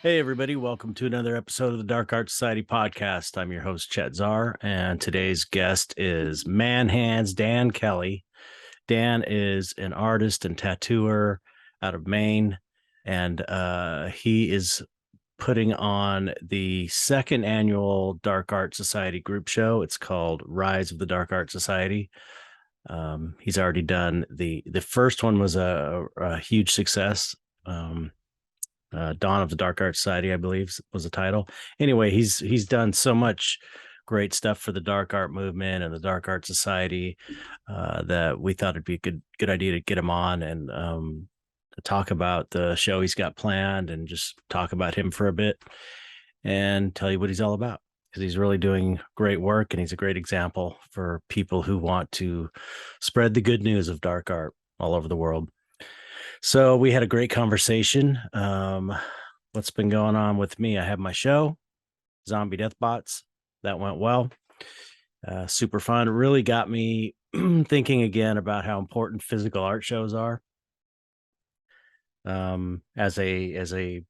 Hey, everybody. Welcome to another episode of the Dark Art Society podcast. I'm your host, Chet Zar, and today's guest is Manhands Dan Kelley. Dan is an artist and tattooer out of Maine, and he is putting on the second annual Dark Art Society group show. It's called Rise of the Dark Art Society. He's already done the first one was a huge success. Dawn of the Dark Art Society, I believe, was the title. Anyway, he's done so much great stuff for the dark art movement and the Dark Art Society that we thought it'd be a good idea to get him on and talk about the show he's got planned and just talk about him for a bit and tell you what he's all about, because he's really doing great work and he's a great example for people who want to spread the good news of dark art all over the world. So we had a great conversation. What's been going on with me? I have my show, Zombie Death Bots. That went well. Super fun. It really got me thinking again about how important physical art shows are. As a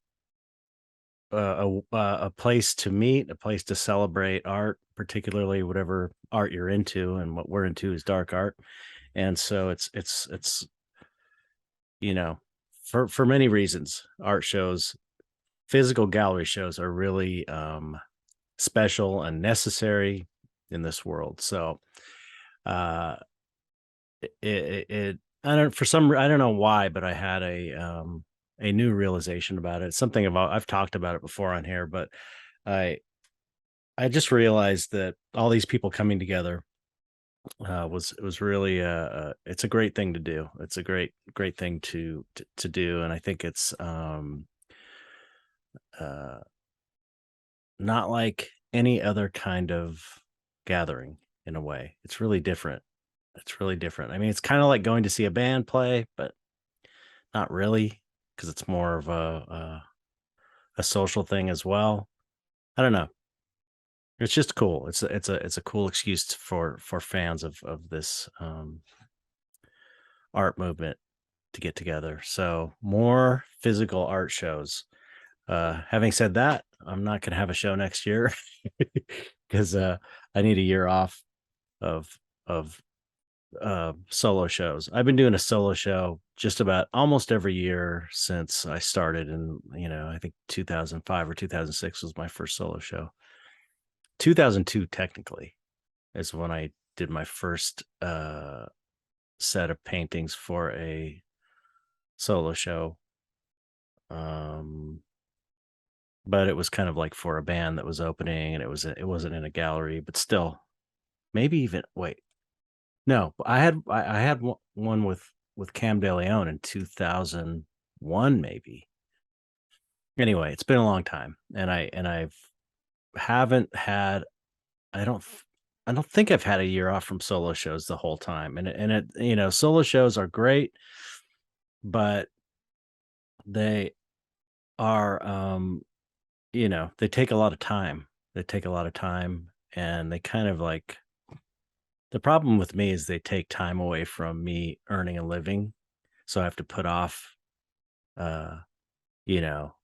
place to meet, a place to celebrate art, particularly whatever art you're into, and what we're into is dark art. And so it's for many reasons, art shows, physical gallery shows are really special and necessary in this world. So uh I don't know why, but I had a new realization about it. Something about I've talked about it before on here, but I I just realized that all these people coming together was really it's a great thing to do. It's a great thing to do, and I think it's uh not like any other kind of gathering. In a way, it's really different. It's really different. I mean, it's kind of like going to see a band play, but not really, because it's more of a social thing as well. I don't know. It's just cool. It's a cool excuse for fans of this art movement to get together. So more physical art shows. Having said that, I'm not going to have a show next year because I need a year off of of solo shows. I've been doing a solo show just about almost every year since I started, and I think 2005 or 2006 was my first solo show. 2002 technically is when I did my first set of paintings for a solo show. But it was kind of like for a band that was opening, and it wasn't in a gallery, but still, maybe even wait. No, I had one with Cam De Leon in 2001, maybe. Anyway, it's been a long time, and I've haven't had I don't th- I don't think I've had a year off from solo shows the whole time, and solo shows are great, but they are they take a lot of time. They take a lot of time, and they kind of like the problem with me is they take time away from me earning a living. So I have to put off, uh, you know,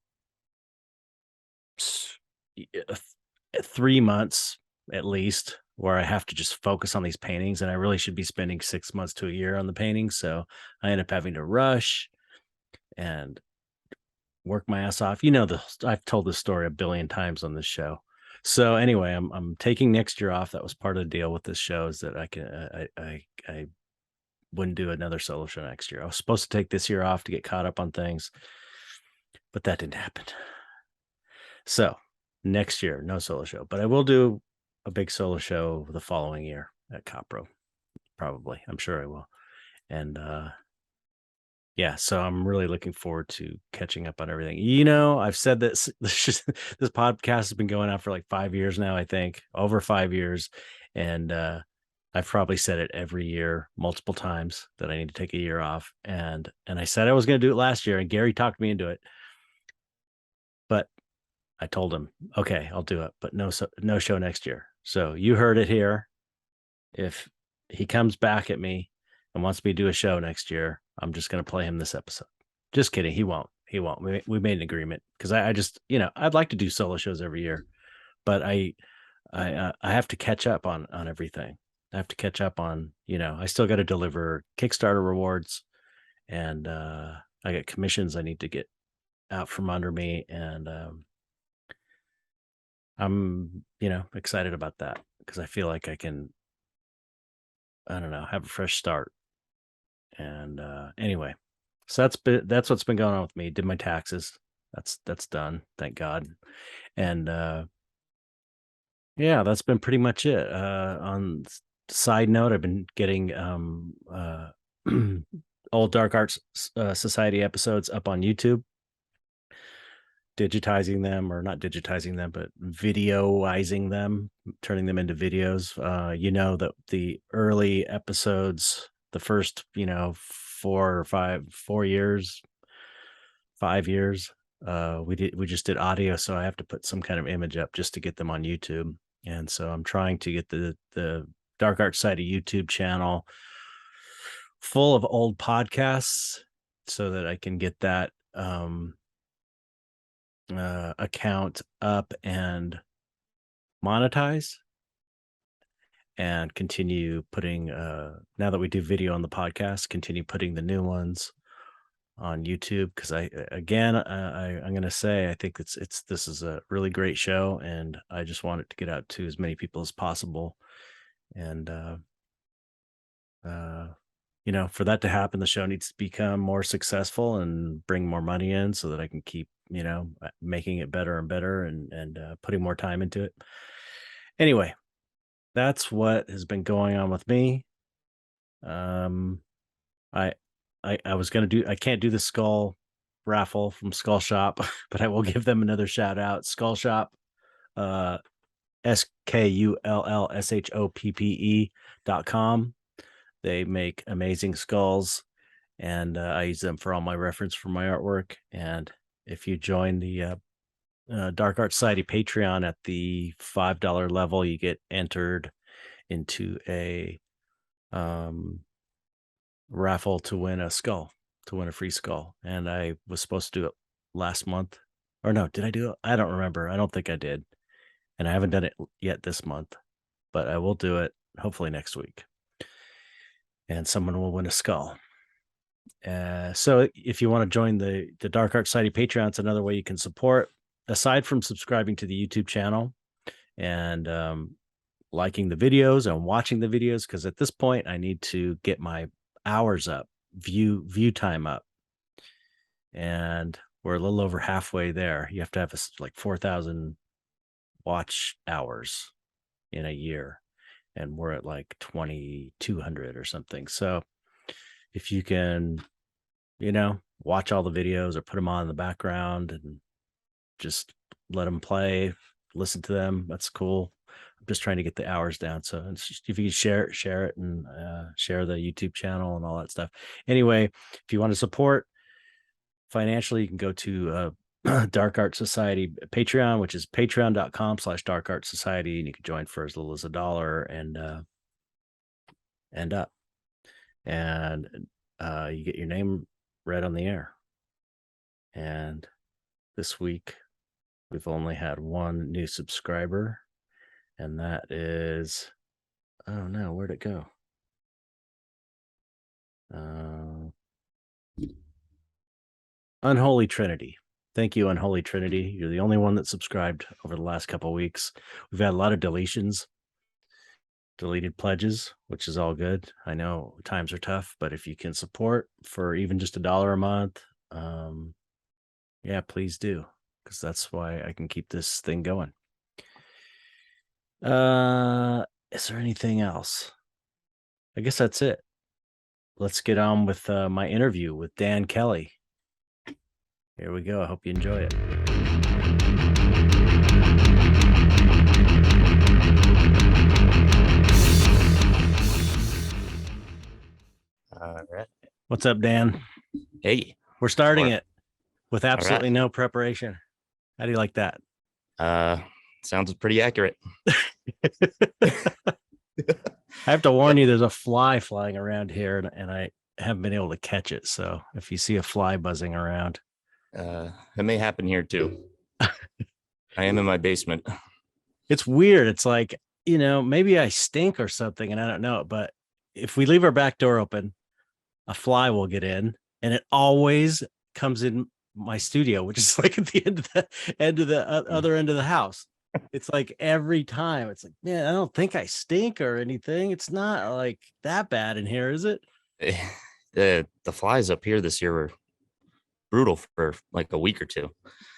s- 3 months at least where I have to just focus on these paintings. And I really should be spending 6 months to a year on the paintings. So I end up having to rush and work my ass off. I've told this story a billion times on this show. So anyway, I'm taking next year off. That was part of the deal with this show, is that I wouldn't do another solo show next year. I was supposed to take this year off to get caught up on things, but that didn't happen. So next year, no solo show, but I will do a big solo show the following year at Copro. Probably. I'm sure I will. And yeah, so I'm really looking forward to catching up on everything. I've said this this podcast has been going on for like 5 years now, I think, over 5 years. And I've probably said it every year, multiple times, that I need to take a year off. And I said I was going to do it last year, and Gary talked me into it. But I told him, okay, I'll do it, but no show next year. So you heard it here. If he comes back at me and wants me to do a show next year, I'm just going to play him this episode. Just kidding. He won't. he won't. We made an agreement because I just, I'd like to do solo shows every year, but I have to catch up on everything. I have to catch up on, I still got to deliver Kickstarter rewards, and I got commissions I need to get out from under me, and I'm, excited about that because I feel like I can, I don't know, have a fresh start. And anyway, so that's what's been going on with me. Did my taxes. That's done, thank God. And yeah, that's been pretty much it. On side note, I've been getting old Dark Arts Society episodes up on YouTube, digitizing them, or not digitizing them, but videoizing them, turning them into videos. That the early episodes, the first, 5 years, we just did audio, so I have to put some kind of image up just to get them on YouTube. And so I'm trying to get the Dark Arts Society YouTube channel full of old podcasts so that I can get that account up and monetize, and continue putting now that we do video on the podcast, continue putting the new ones on YouTube, because I'm going to say I think this is a really great show, and I just want it to get out to as many people as possible. And for that to happen, the show needs to become more successful and bring more money in so that I can keep, making it better and better, and putting more time into it. Anyway, that's what has been going on with me. I was going to I can't do the skull raffle from Skull Shop, but I will give them another shout out. Skull Shop, SKULLSHOPPE.com. They make amazing skulls, and I use them for all my reference for my artwork. And if you join the Dark Art Society Patreon at the $5 level, you get entered into a raffle to win a free skull. And I was supposed to do it last month, or no, did I do it? I don't remember. I don't think I did. And I haven't done it yet this month, but I will do it hopefully next week. And someone will win a skull. So if you want to join the Dark Art Society Patreon, it's another way you can support, aside from subscribing to the YouTube channel and liking the videos and watching the videos, because at this point I need to get my hours up, view time up, and we're a little over halfway there. You have to have like 4,000 watch hours in a year, and we're at like 2,200 or something. So if you can, watch all the videos or put them on in the background and just let them play, listen to them, that's cool. I'm just trying to get the hours down. So if you share it, and share the YouTube channel and all that stuff. Anyway, if you want to support financially, you can go to Dark Art Society Patreon, which is patreon.com/Dark Art Society, and you can join for as little as $1 and end up. And you get your name read on the air. And this week we've only had one new subscriber, and that is, oh no, where'd it go? Unholy Trinity. Thank you, Unholy Trinity. You're the only one that subscribed over the last couple of weeks. We've had a lot of deleted pledges, which is all good. I know times are tough, but if you can support for even just $1 a month, yeah, please do, because that's why I can keep this thing going. Is there anything else? I guess that's it. Let's get on with my interview with Dan Kelley. Here we go. I hope you enjoy it. All right. What's up, Dan? Hey. We're starting it with absolutely no preparation. How do you like that? Sounds pretty accurate. I have to warn you, there's a fly flying around here, and I haven't been able to catch it. So if you see a fly buzzing around, It may happen here too. I am in my basement. It's weird. It's like, maybe I stink or something and I don't know it, but if we leave our back door open, a fly will get in and it always comes in my studio, which is like at the other end of the house. It's like every time it's like, man, I don't think I stink or anything. It's not like that bad in here, is it? The flies up here this year were brutal for like a week or two.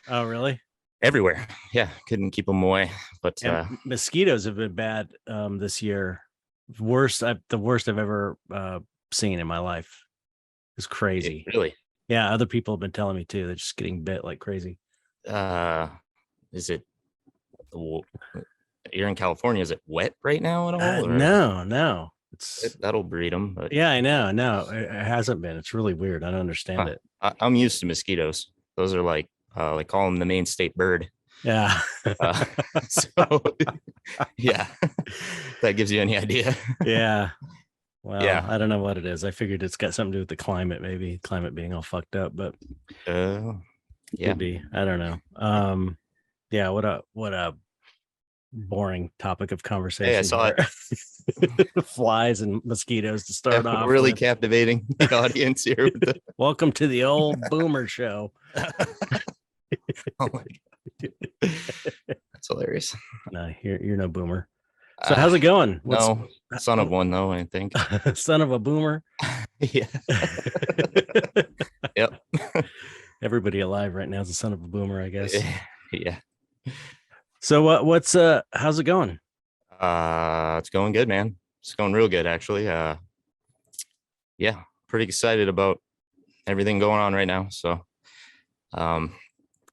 Oh, really? Everywhere. Yeah, couldn't keep them away. But And mosquitoes have been bad this year. The worst I've ever seen in my life. It's crazy. really, Yeah, other people have been telling me too. They're just getting bit like crazy. is it? You're in California. Is it wet right now at all? No. It's That'll breed them. But yeah, I know. No, it hasn't been. It's really weird. I don't understand it. I'm used to mosquitoes. Those are like call them the Maine state bird. Yeah. So yeah, that gives you any idea. Yeah. Well, Yeah. I don't know what it is. I figured it's got something to do with the climate, maybe climate being all fucked up, but Yeah. could be. I don't know. Yeah, what a boring topic of conversation. Hey, I saw it. Flies and mosquitoes to start off. Really with. captivating the audience here. Welcome to the old boomer show. Oh my God. That's hilarious. No, you're no boomer. So how's it going? No, son of one though, I think. Son of a boomer. Yeah. Yep. Everybody alive right now is a son of a boomer, I guess. Yeah. So what's how's it going? It's going good, man. It's going real good, actually. Yeah, pretty excited about everything going on right now. So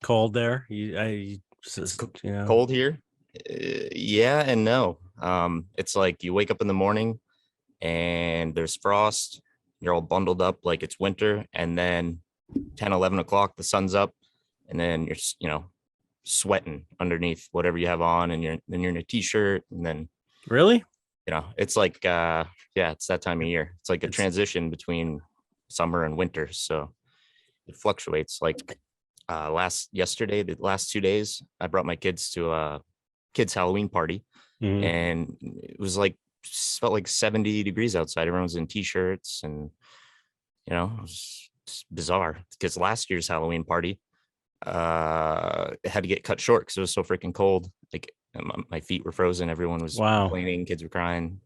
Cold there? Cold here? Yeah and no. It's like you wake up in the morning and there's frost. You're all bundled up like it's winter, and then 10, 11 o'clock, the sun's up, and then you're sweating underneath whatever you have on, and you're in a t-shirt, and then really, it's like it's that time of year. It's like a transition between summer and winter, so it fluctuates. Like the last 2 days, I brought my kids to a kids Halloween party, and it was like felt like 70 degrees outside. Everyone was in t-shirts, and it was bizarre because last year's Halloween party it had to get cut short because it was so freaking cold. Like my feet were frozen. Everyone was complaining. Kids were crying.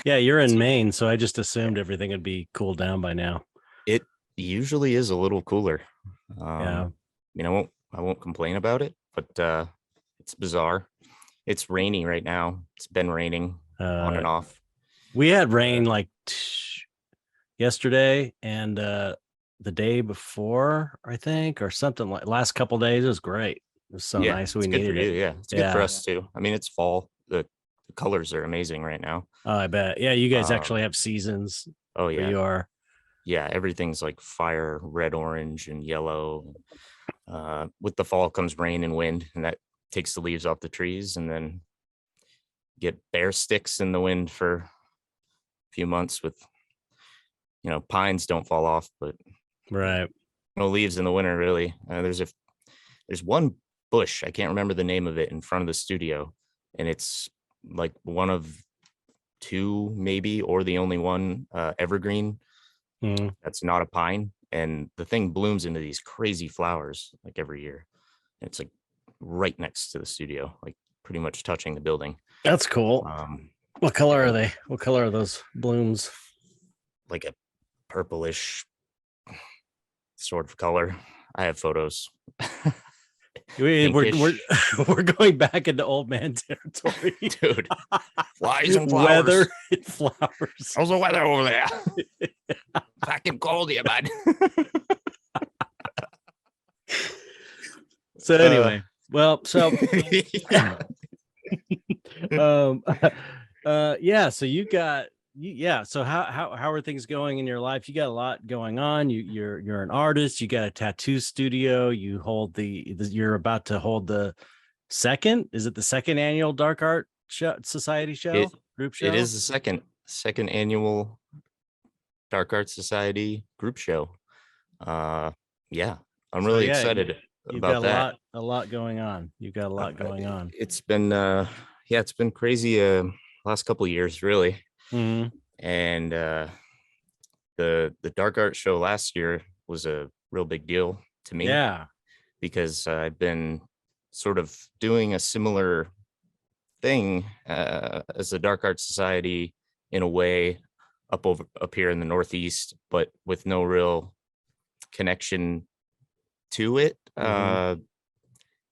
Yeah, you're in Maine, so I just assumed everything would be cooled down by now. It usually is a little cooler. Yeah, I won't complain about it, but it's bizarre. It's rainy right now. It's been raining on and off. We had rain like yesterday and the day before, I think, or something like last couple days. It was great. It was so nice. We needed it. Yeah, it's good for us too. I mean, it's fall. The colors are amazing right now. Oh, I bet. Yeah, you guys actually have seasons. Oh yeah, you are. Yeah, everything's like fire, red, orange, and yellow. With the fall comes rain and wind, and that takes the leaves off the trees, and then get bare sticks in the wind for a few months. With pines don't fall off, but right, no leaves in the winter really. There's one bush, I can't remember the name of it, in front of the studio, and it's like one of two maybe, or the only one evergreen that's not a pine, and the thing blooms into these crazy flowers like every year. It's like right next to the studio, like pretty much touching the building. That's cool. What color are they? What color are those blooms? Like a purplish sort of color. I have photos. We're going back into old man territory, dude. Flies and flowers. Weather and flowers. How's the weather over there? Fucking cold here, bud. So anyway, so so you got so how are things going in your life? You got a lot going on. You're an artist. You got a tattoo studio. You hold you're about to hold the second annual Dark Art Society group show. It is the second annual Dark Art Society group show. Yeah, I'm So really yeah, excited you've got about that. a lot going on. You've got a lot going on. It's been yeah, it's been crazy last couple of years really. Hmm. And the dark art show last year was a real big deal to me Yeah. because I've been sort of doing a similar thing as the dark art society in a way up here in the Northeast, but with no real connection to it. Hmm.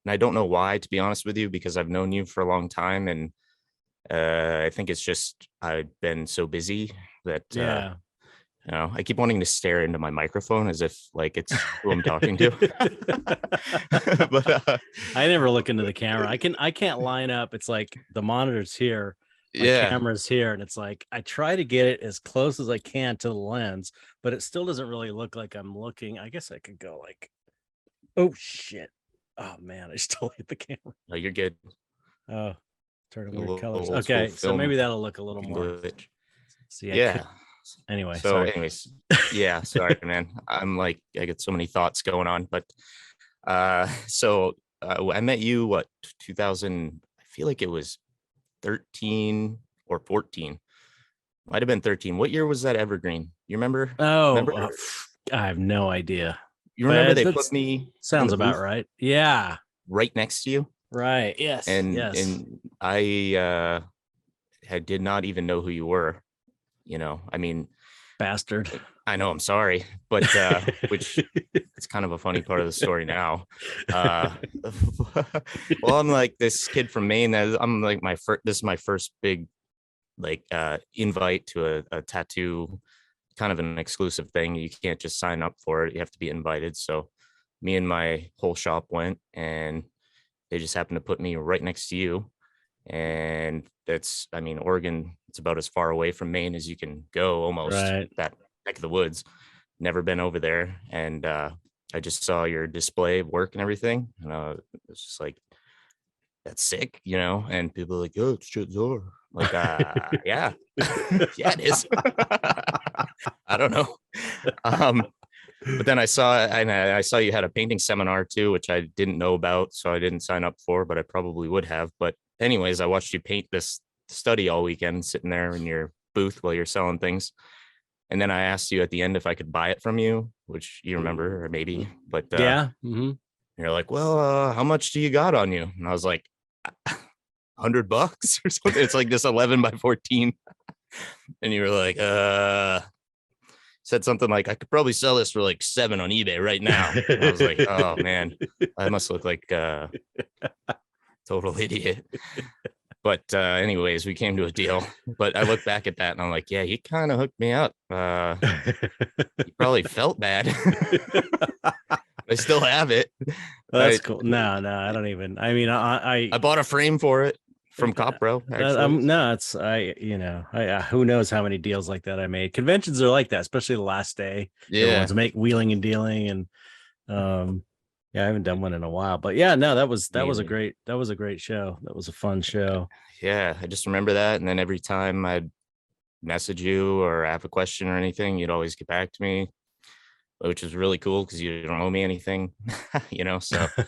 And I don't know why, to be honest with you, because I've known you for a long time, and I think it's just I've been so busy that Yeah. I keep wanting to stare into my microphone as if like it's who I'm talking to. But I never look into the camera. I can't line up. It's like the monitor's here, my yeah, camera's here, and it's like I try to get it as close as I can to the lens, but it still doesn't really look like I'm looking. I guess I could go like, oh shit. Oh man, I still hit the camera. no, you're good. Oh, turning A weird little colors. old school Okay, so film maybe that'll look a little more. glitch. See, I could Yeah. anyway, So, sorry. anyways, yeah, sorry, man. I'm like, I get so many thoughts going on, but I met you what 2000, I feel like it was 13 or 14. Might have been 13. What year was that Evergreen? You remember? Oh, Remember? I have no idea. You remember But they that put me in sounds the about booth right. Yeah. right next to you, Right. Yes. and Yes. I did not even know who you were. I mean, Bastard. I know, I'm sorry, but which it's kind of a funny part of the story now. Uh, well, I'm like this kid from Maine. I'm like this is my first big like invite to a tattoo, kind of an exclusive thing. You can't just sign up for it. You have to be invited. So me and my whole shop went, and they just happened to put me right next to you. And that's, I mean, Oregon, it's about as far away from Maine as you can go, almost Right. that neck of the woods. Never been over there. And I just saw your display of work and everything. And it's just like, that's sick, And people are like, oh, it's Chet Zar. Like, yeah, yeah, it is. I don't know. Um, but then I saw you had a painting seminar too, which I didn't know about, so I didn't sign up for, but I probably would have. But anyways, I watched you paint this study all weekend, sitting there in your booth while you're selling things. And then I asked you at the end if I could buy it from you, which you remember, or maybe. But Yeah. Hmm. you're like, well, how much do you got on you? And I was like, $100 or something. It's like this 11 by 14. And you were like, said something like, I could probably sell this for like 7 on eBay right now. And I was like, oh man, I must look like a total idiot. But anyways, we came to a deal. But I look back at that and I'm like, yeah, he kind of hooked me up. He probably felt bad. I still have it. That's cool. No, no, I don't even. I mean, I bought a frame for it from Copro, actually. no, it's who knows how many deals like that I made. Conventions are like that, especially the last day. Yeah. Everyone's wheeling and dealing, and yeah, I haven't done one in a while. But yeah, no, that was a Amazing. great show. That was a fun show. Yeah, I just remember that. And then every time I'd message you or have a question or anything, you'd always get back to me, which is really cool because you don't owe me anything, so I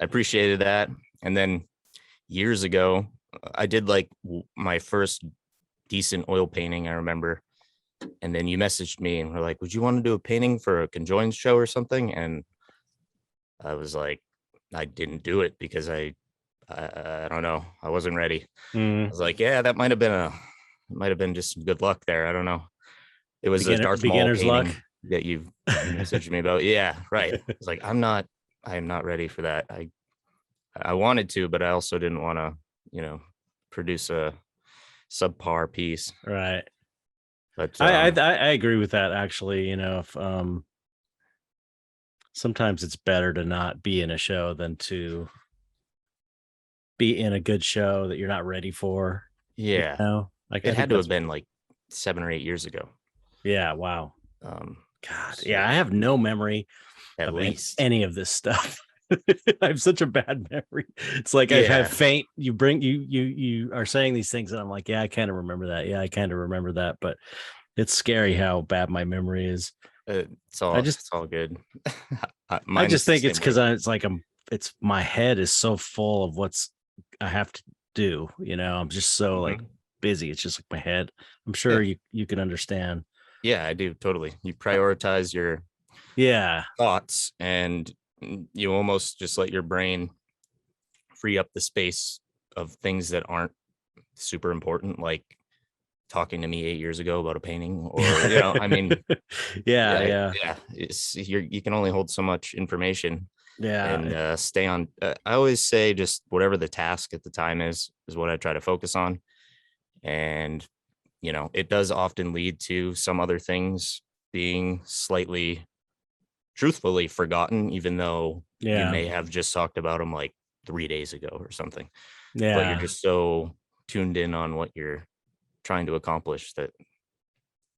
appreciated that. And then years ago, I did like my first decent oil painting, I remember. And then you messaged me and were like, would you want to do a painting for a conjoined show or something? And I was like, I didn't do it because I don't know. I wasn't ready. I Mm. was like, yeah, that might have been just some good luck there. I don't know. It was a Darth Maul Beginner's luck. painting that you messaged me about. Yeah, right. It's like, I am not ready for that. I wanted to, but I also didn't want to, produce a subpar piece. Right. But I agree with that actually. If sometimes it's better to not be in a show than to be in a good show that you're not ready for. yeah, Like it I think had to have that's been like 7 or 8 years ago. yeah. Wow. Um, God. Yeah, so I have no memory at of least, any of this stuff. I have such a bad memory. It's like I have yeah, faint. You are saying these things, and I'm like, yeah, I kind of remember that. Yeah, I kind of remember that. But it's scary how bad my memory is. I just it's all good. I Mine just is the think it's same way. because it's like it's my head is so full of what's I have to do. I'm just so like Mhm. busy. It's just like my head. I'm sure Yeah. you can understand. Yeah, I do totally. You Uh, prioritize your yeah, thoughts and you almost just let your brain free up the space of things that aren't super important, like talking to me 8 years ago about a painting, or I mean, yeah, yeah, yeah, yeah, you can only hold so much information yeah, and stay on. I always say just whatever the task at the time is what I try to focus on, and it does often lead to some other things being slightly truthfully forgotten, even though you yeah, may have just talked about them like 3 days ago or something, but you're yeah, just so tuned in on what you're trying to accomplish that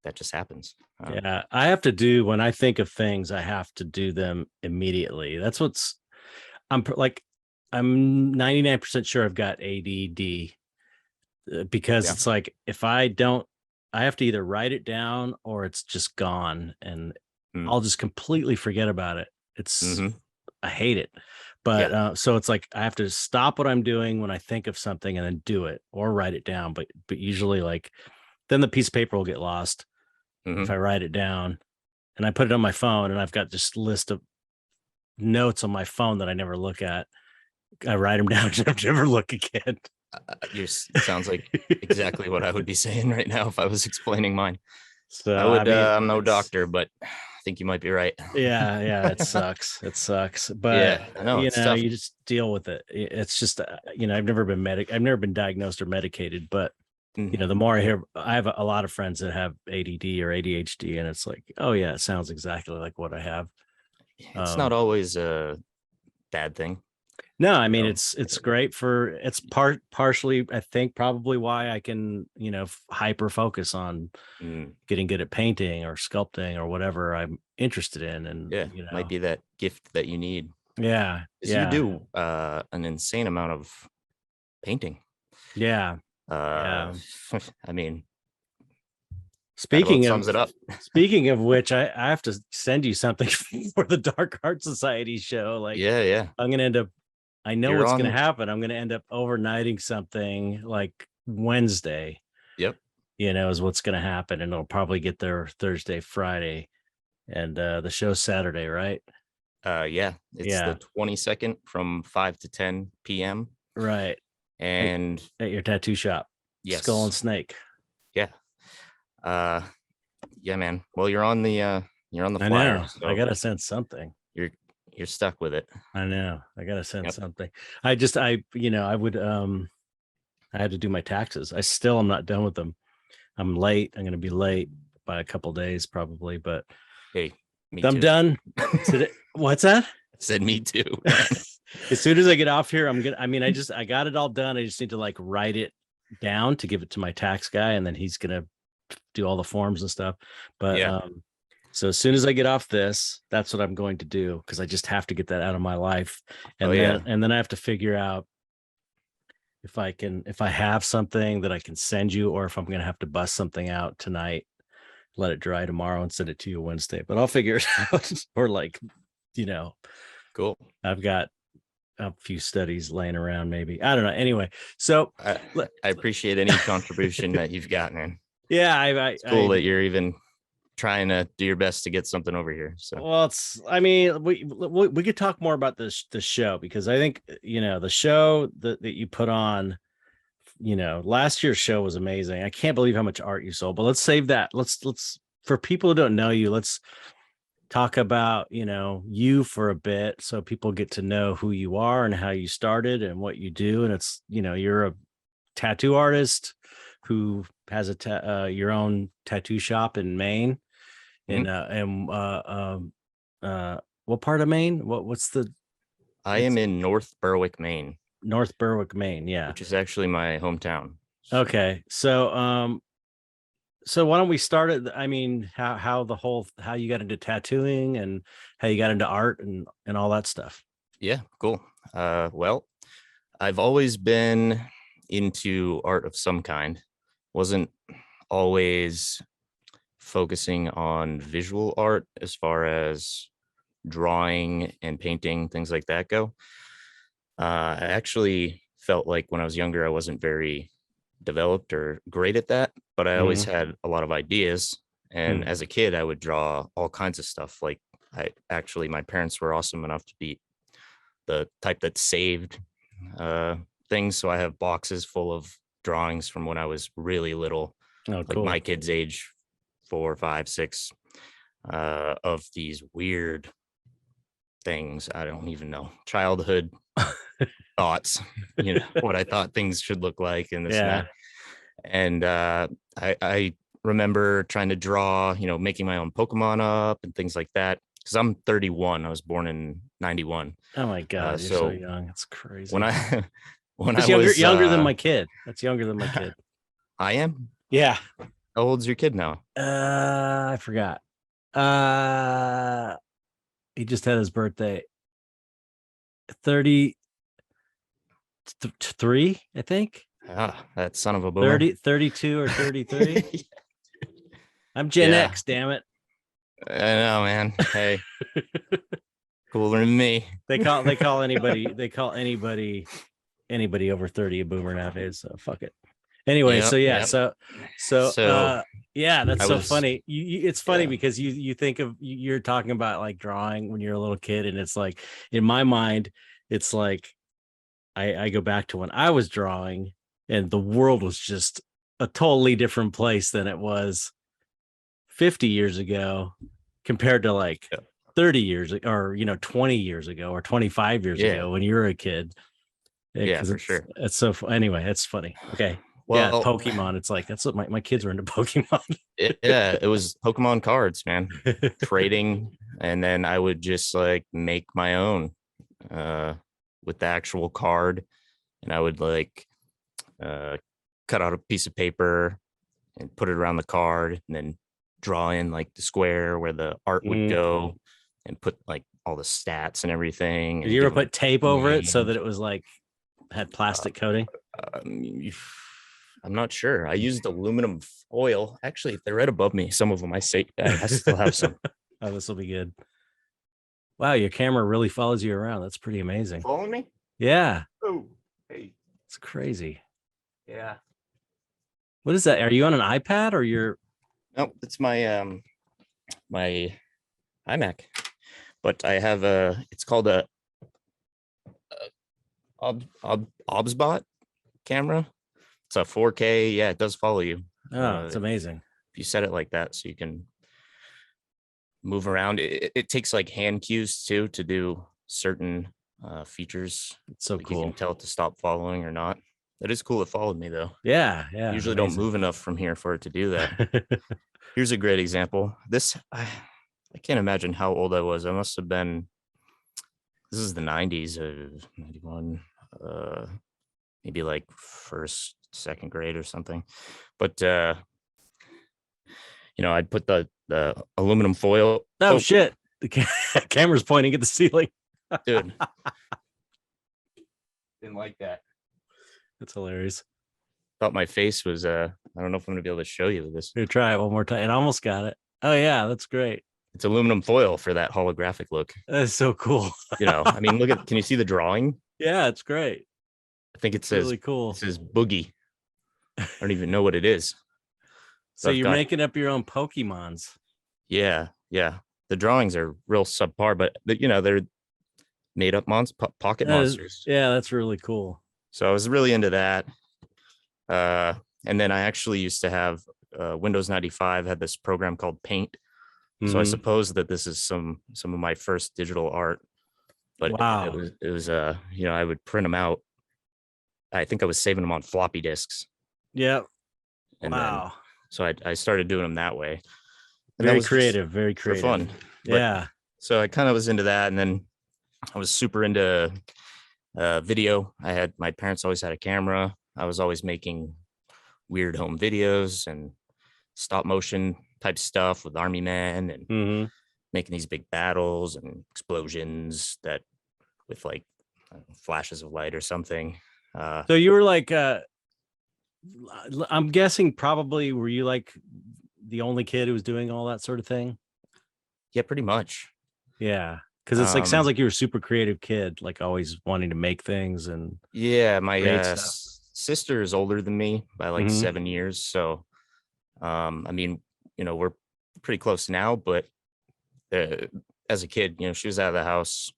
that just happens. yeah. I have to do when I think of things, I have to do them immediately. That's what's like I'm 99% sure I've got ADD because Yeah. it's like if I don't, I have to either write it down or it's just gone and Mm. I'll just completely forget about it. It's Hmm. I hate it. But Yeah. so it's like I have to stop what I'm doing when I think of something and then do it or write it down. But usually like then the piece of paper will get lost if Hmm. I write it down and I put it on my phone and I've got this list of notes on my phone that I never look at. I write them down and never look again. Sounds like exactly what I would be saying right now if I was explaining mine. So I I would. mean, I'm no it's doctor, but I think you might be right. yeah, yeah, it sucks. It sucks. But Yeah, I know it's tough. you just deal with it. It's just I've never been diagnosed or medicated, but Mm. the more I hear, I have a lot of friends that have ADD or ADHD, and it's like, oh yeah, it sounds exactly like what I have. It's not Um, always a bad thing, no, I you mean know. it's great for it's partially I think probably why I can hyper focus on Mm. getting good at painting or sculpting or whatever I'm interested in, and Yeah, might be that gift that you need, yeah, because you yeah, do an insane amount of painting. yeah, Uh, yeah. I mean, that about Speaking sums of it up. speaking of which, I have to send you something for the Dark Art Society show. Like Yeah, yeah. I'm gonna end up I know You're what's gonna on. happen. I'm gonna end up overnighting something like Wednesday, Yep. is what's gonna happen. And it'll probably get there Thursday, Friday, and the show's Saturday, right? Yeah, it's the Yeah, 22nd from 5 to 10 p.m. right. At, And at your tattoo shop, Skull yes, and Snake. yeah. Uh yeah, man. Well, you're on the I flyer, know. I so gotta send something. you're you're stuck with it. I know. I gotta send Yep. something. I would I had to do my taxes. I still am not done with them. I'm late. I'm going to be late by a couple days probably, but Hey, me I'm too. done today. What's that? Said me too, man. As soon as I get off here, I mean, I got it all done. I just need to like write it down to give it to my tax guy, and then he's gonna do all the forms and stuff. But Yeah. so as soon as I get off this, that's what I'm going to do because I just have to get that out of my life, Oh and yeah. then I have to figure out if I have something that I can send you, or if I'm gonna have to bust something out tonight, let it dry tomorrow, and send it to you Wednesday. But I'll figure it out. Or like, you know, Cool. I've got a few studies laying around. Maybe I don't know. Anyway, so I, let- I appreciate any contribution that you've got, man. yeah, It's cool that you're even trying to do your best to get something over here. So well, it's. I mean, we could talk more about this show because I think the show that you put on. Last year's show was amazing. I can't believe how much art you sold. But let's save that. Let's for people who don't know you, let's talk about you for a bit so people get to know who you are and how you started and what you do. And it's you're a tattoo artist who has your own tattoo shop in Maine. mhm. What part of Maine? What's the I it's am in North Berwick, Maine, North Berwick, Maine. Yeah. which is actually my hometown. So Okay. So why don't we start it? I mean, how you got into tattooing and how you got into art and all that stuff. yeah, cool. Well, I've always been into art of some kind. Wasn't always focusing on visual art as far as drawing and painting, things like that go, I actually felt like when I was younger, I wasn't very developed or great at that, but I always Mhm. had a lot of ideas. And Hmm. as a kid, I would draw all kinds of stuff. Like my parents were awesome enough to be the type that saved uh, things. So I have boxes full of drawings from when I was really little, Oh, like my cool. kids' age, 4, 5, 6, of these weird things. I don't even know, childhood thoughts, what I thought things should look like and this and that. Yeah. And I remember trying to draw, making my own Pokemon up and things like that. Because I'm 31. I was born in 91. Oh my God, you're so So young. It's when crazy. I when I That's younger was younger than my kid. That's younger than my kid. I am. Yeah. How old's your kid now? I forgot. Uh he just had his birthday. 33, I think. Ah, that son of a boomer. 32 or 33. I'm Gen Yeah, X, damn it. I know, man. Hey, cooler than me. They call anybody over 30 a boomer nowadays, so fuck it. Anyway, so Yep, yeah, yep. so So yeah, that's I so was, funny. It's funny yeah, because you think of you're talking about like drawing when you're a little kid, and it's like in my mind, it's like I go back to when I was drawing, and the world was just a totally different place than it was 50 years ago compared to like yeah, 30 years or 20 years ago or 25 years yeah, ago when you were a kid. yeah, Because for sure. it's so anyway, it's funny. Okay. Yeah, Well, Pokemon. It's like that's what my kids were into Pokemon. yeah, it was Pokemon cards, man. Trading, and then I would just like make my own uh with the actual card, and I would like uh cut out a piece of paper and put it around the card and then draw in like the square where the art would Mm. go and put like all the stats and everything Did and you give ever them put tape over it so names. that it was like had Uh, plastic coating? um, I'm not sure. I used aluminum foil. Actually, they're right above me. Some of them I still have some. Oh, this will be good. Wow, your camera really follows you around. That's pretty amazing. Following me? Yeah, Oh, hey. it's crazy. Yeah. What is that? Are you on an iPad or you're No, it's my iMac. But I have a it's called a Obsbot camera. It's a 4K. Yeah, it does follow you. oh, it's amazing. If you set it like that, so you can move around. It takes like hand cues too to do certain features. It's so Like you can cool. tell it to stop following or not. That is cool. It followed me though. Yeah, I yeah, usually don't amazing. move enough from here for it to do that. Here's a great example. I can't imagine how old I was. I must have been. This is the 90s, 91, maybe like first, second grade or something. But I'd put the aluminum foil. Oh Oh, shit. The camera's pointing at the ceiling. dude, didn't like that. That's hilarious. Thought my face was. I don't know if I'm gonna be able to show you this. Here, try it one more time. It almost got it. Oh yeah, that's great. It's aluminum foil for that holographic look. That's so cool. I mean, look at. Can you see the drawing? Yeah, it's great. I think It's really it cool. says boogie. I don't even know what it is. So So I've you're got. making up your own Pokemons. Yeah, yeah. The drawings are real subpar, but they're made up pocket monsters. Yeah, that's really cool. So I was really into that. And then I actually used to have Windows 95 had this program called Paint. So I Mhm. suppose that this is some of my first digital art. But Wow. it was I would print them out. I think I was saving them on floppy disks, Yep. and then Wow. so I started doing them that way, and that Very was just creative. Very for creative. fun. But Yeah. so I kind of was into that, and then I was super into video. My parents always had a camera. I was always making weird home videos and stop motion type stuff with army men and Hmm. making these big battles and explosions that with like flashes of light or something. So you were like, I'm guessing probably were you like the only kid who was doing all that sort of thing? Yeah, pretty much. Yeah. Because it's like sounds like you're a super creative kid, like always wanting to make things and Yeah, my create stuff. sister is older than me by like Hmm. 7 years. So, I mean, we're pretty close now, but uh, as a kid, she was out of the house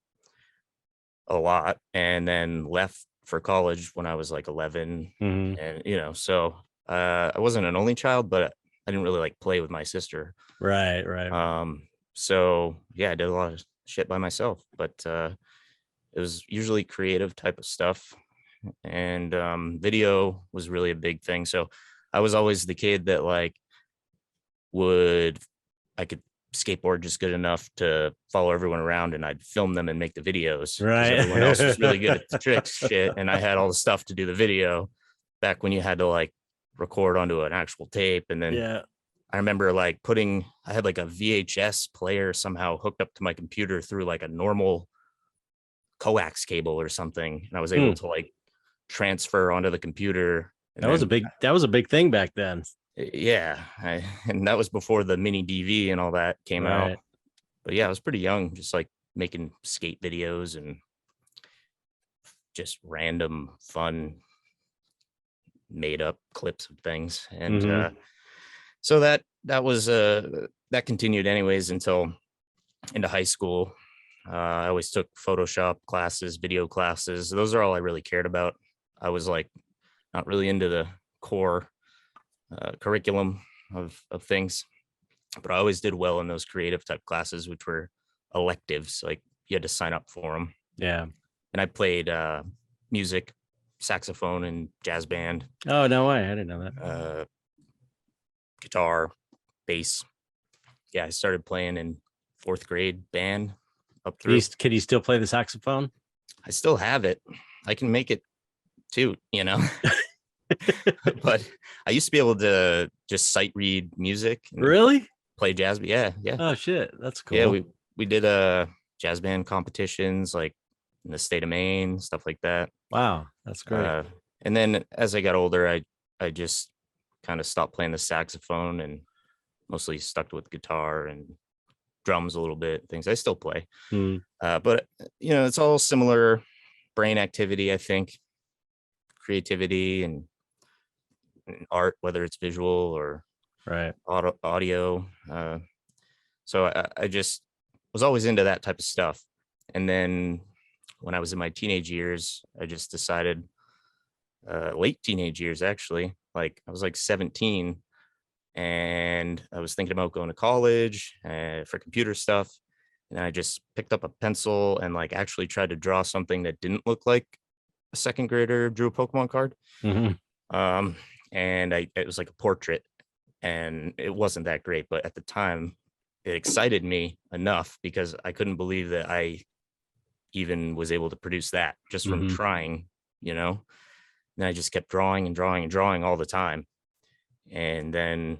a lot and then left for college when I was like 11. Hmm. And, so I wasn't an only child, but I didn't really like play with my sister. Right, right. So yeah, I did a lot of shit by myself, but it was usually creative type of stuff. And video was really a big thing. So I was always the kid that like would I could skateboard just good enough to follow everyone around and I'd film them and make the videos because Right. everyone else was really good at the tricks shit. And I had all the stuff to do the video back when you had to like record onto an actual tape. And then Yeah. I remember like I had like a VHS player somehow hooked up to my computer through like a normal coax cable or something. And I was able Hmm. to like transfer onto the computer. And then, That was a big thing back then. yeah, and that was before the mini DV and all that came out. Right. But yeah, I was pretty young, just like making skate videos and just random fun made up clips of things. And Hmm. so that continued anyways until into high school. I always took Photoshop classes, video classes. Those are all I really cared about. I was like not really into the core curriculum of things, but I always did well in those creative type classes, which were electives. Like you had to sign up for them. Yeah. And I played music, saxophone, and jazz band, Oh, no way. I didn't know that. uh, guitar, bass. Yeah, I started playing in fourth grade band up through. Can you still play the saxophone? I still have it. I can make it too, but I used to be able to just sight read music and Really? play jazz. Yeah, yeah, Oh shit, that's yeah. cool. We did jazz band competitions like in the state of Maine, stuff like that. Wow, that's great. Uh, and then as I got older, I just kind of stopped playing the saxophone and mostly stuck with guitar and drums a little bit. Things I still play, Hmm. but it's all similar brain activity. I think creativity and art, whether it's visual or Right. audio. So I just was always into that type of stuff. And then when I was in my teenage years, I just decided, late teenage years, actually, like I was like 17 and I was thinking about going to college for computer stuff. And I just picked up a pencil and like actually tried to draw something that didn't look like a second grader drew a Pokemon card. Hmm. Um, and it was like a portrait and it wasn't that great, but at the time it excited me enough because I couldn't believe that I even was able to produce that just from Hmm. trying, and I just kept drawing and drawing and drawing all the time. And then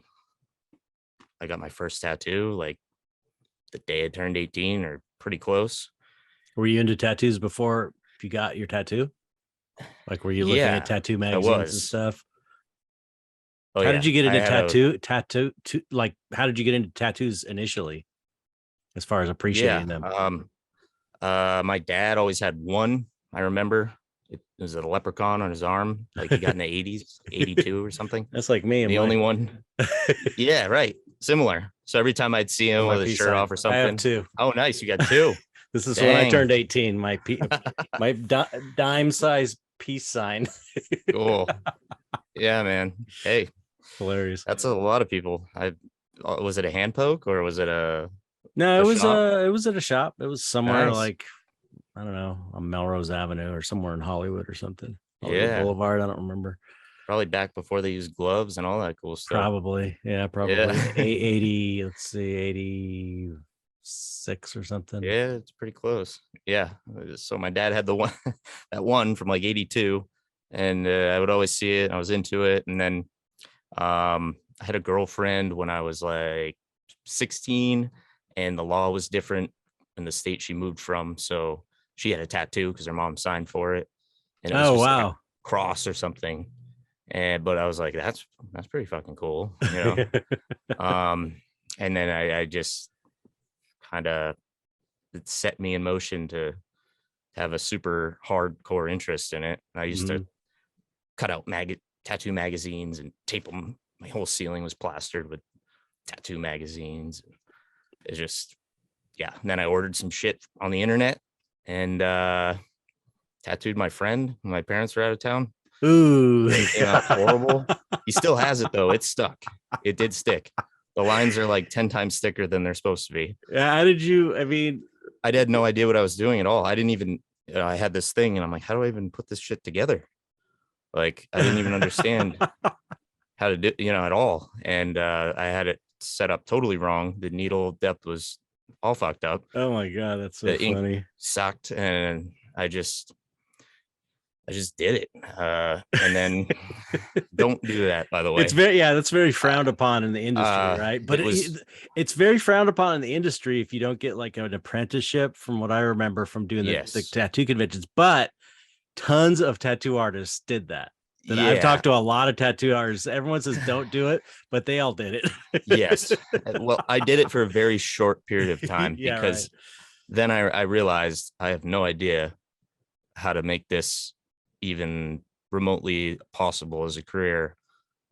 I got my first tattoo like the day I turned 18 or pretty close. Were you into tattoos before you got your tattoo? Like, were you looking at Yeah, tattoo I magazines and was. stuff? Oh How did yeah, you get I into had a like, how did you get into tattoos initially, as far as yeah. appreciating them? My dad always had one. I remember it was a leprechaun on his arm, like he got in the 80s, 82 or something. That's like me and The my only one. Yeah, right. Similar. So every time I'd see and him my with his peace shirt sign. off or I have something. two. Oh, nice. You got two. This is when I Dang. turned 18. My dime size peace sign. Cool. Yeah, man. Hey, Hilarious. that's a lot of people. I was it a hand poke or was it No, a shop? it was at a shop. It was somewhere Nice. like, I don't know, on Melrose Avenue or somewhere in Hollywood or something. Hollywood Yeah. Boulevard. I don't remember. Probably back before they used gloves and all that cool stuff. Probably. Yeah, Yeah. probably 80, let's see, 86 or something. Yeah, it's pretty close. Yeah. So my dad had the one that one from like 82 and I would always see it. I was into it. And then I had a girlfriend when I was like 16 and the law was different in the state she moved from. So she had a tattoo because her mom signed for it. And it was Oh, just like a wow. cross or something. And but I was like, that's pretty fucking cool, Um, and then I just kind of that set me in motion to have a super hardcore interest in it. I used to Mhm. cut out tattoo magazines and tape them. My whole ceiling was plastered with tattoo magazines. It's just, yeah. And then I ordered some shit on the internet and tattooed my friend when my parents were out of town. Ooh. Thing came out horrible. He still has it though. It stuck. It did stick. The lines are like 10 times thicker than they're supposed to be. Yeah, how did you? I mean, I had no idea what I was doing at all. I didn't even, I had this thing and I'm like, how do I even put this shit together? Like, I didn't even understand how to do, at all. And I had it set up totally wrong. The needle depth was all fucked up. oh my god, that's so The ink funny. sucked, and I just did it. And then don't do that, by the It's way. very, yeah, that's very frowned upon in the industry, right? But It was, it's very frowned upon in the industry if you don't get like an apprenticeship, from what I remember from doing the yes. tattoo conventions. But tons of tattoo artists did that. That I've Yeah. talked to a lot of tattoo artists. Everyone says don't do it, but they all did Yes. it. Well, I did it for a very short period of time Yeah, right. because then I realized I have no idea how to make this even remotely possible as a career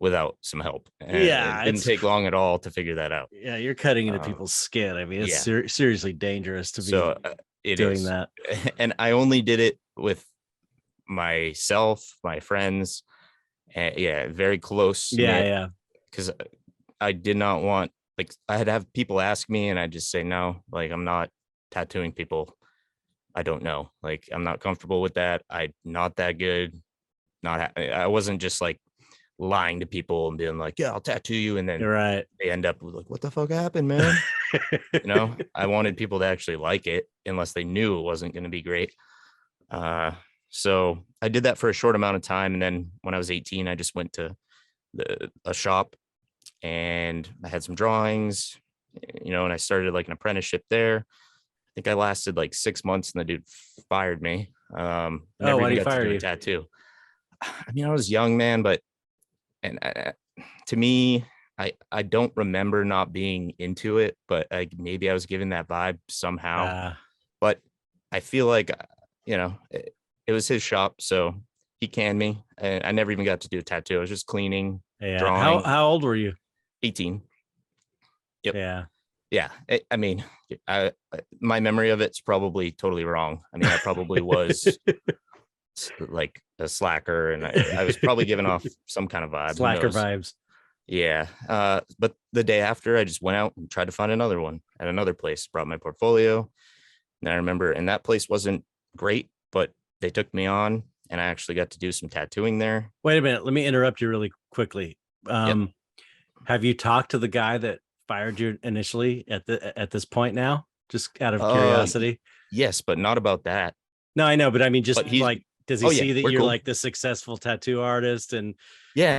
without some help. And it Yeah, didn't it's take long at all to figure that out. yeah, you're cutting into Uh, people's skin. I mean, it's yeah. seriously dangerous to be So it doing is. that. And I only did it with myself, my friends, and yeah, very close Yeah, knit, yeah. because I did not want, like, I had to have people ask me and I just say no, like, I'm not tattooing people I don't know. Like, I'm not comfortable with that. I'm not that good. I wasn't just like lying to people and being like, yeah, I'll tattoo you, and then You're right. they end up with like, what the fuck happened, man? I wanted people to actually like it unless they knew it wasn't going to be great. uh so I did that for a short amount of time, and then when I was 18 I just went to a shop and I had some drawings, and I started like an apprenticeship there. I think I lasted like 6 months and the dude fired me. Oh, Never why did even he got to fire do a you? tattoo. I mean, I was young, man, but and to me, I don't remember not being into it, but maybe I was given that vibe somehow. Uh, But I feel like it was his shop, so he canned me, and I never even got to do a tattoo. I was just cleaning, yeah. How drawing. how old were you? 18. Yep. Yeah. Yeah. I mean, my memory of it's probably totally wrong. I mean, I probably was like a slacker, and I was probably giving off some kind of vibe. Who Slacker knows? vibes. Yeah. But the day after, I just went out and tried to find another one at another place, brought my portfolio. And I remember, and that place wasn't great, but they took me on and I actually got to do some tattooing there. Wait a minute. Let me interrupt you really quickly. Yep. Have you talked to the guy that fired you initially at this point now? Just out of Uh, curiosity. yes, but not about that. No, I know, but I mean, But just he's, like, does he oh, yeah, see that we're you're cool. like the successful tattoo artist Yeah.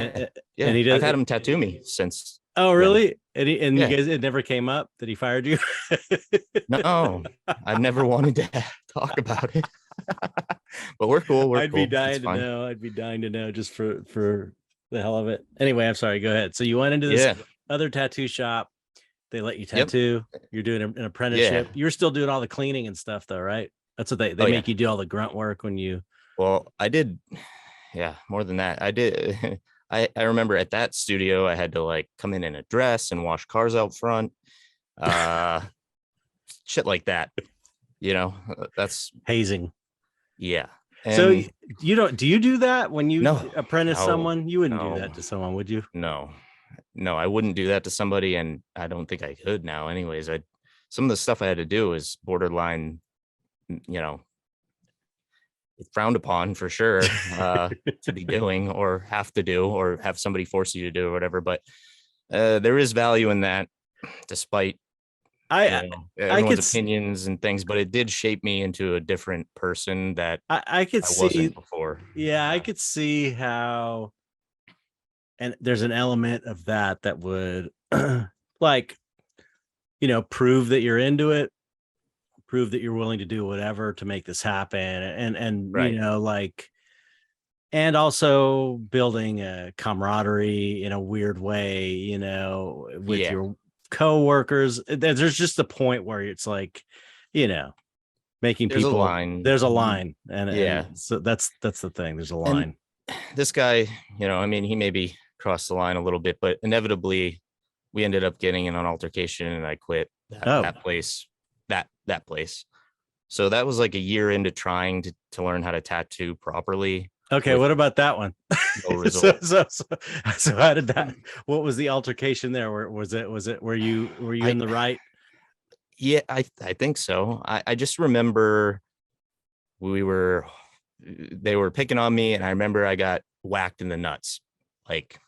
and, Yeah. and he I've does? had him tattoo me since Oh, then. really? And you Yeah. guys, it never came up that he fired you. No, I've never wanted to talk about it. But we're cool. We're I'd be cool. It's dying to fine. know. I'd be dying to know just for the hell of it. Anyway, I'm sorry. Go ahead. So you went into this Yeah. other tattoo shop. They let you Yep. tattoo. You're doing an Yeah. apprenticeship. You're still doing all the cleaning and stuff, though, right? That's what they Oh, yeah. make you do, all the grunt work when you. Well, I did. Yeah. More than that. I did. I remember at that studio, I had to like come in a dress and wash cars out front. Uh, Shit like that. That's, Hazing. yeah. So And you don't do you do that when you no, apprentice no, someone? You wouldn't do no, that to someone, would you? no, no, I wouldn't do that to somebody. And I don't think I could now. Anyways, some of the stuff I had to do is borderline, you know, frowned upon for sure, to be doing or have to do or have somebody force you to do or whatever. But there is value in that, despite I I everyone's could opinions and things. But it did shape me into a different person that I could I wasn't see. before. Yeah, I could see how, and there's an element of that would like, prove that you're into it, prove that you're willing to do whatever to make this happen, and Right. like, and also building a camaraderie in a weird way, with Yeah. your co-workers. There's just a point where it's like you know, making There's a people, line. there's a line, Yeah. and so that's the thing. There's a And line. this guy, I mean, he maybe crossed the line a little bit, but inevitably we ended up getting in an altercation and I quit Oh, that place, that place. So that was like a year into trying to learn how to tattoo properly okay. with What about that one? no so, result. so, so, so how did that? What was the altercation there? Where was it? Was it? Were you I in the right? Yeah, I think so. I just remember we were they were picking on me and I remember I got whacked in the nuts, like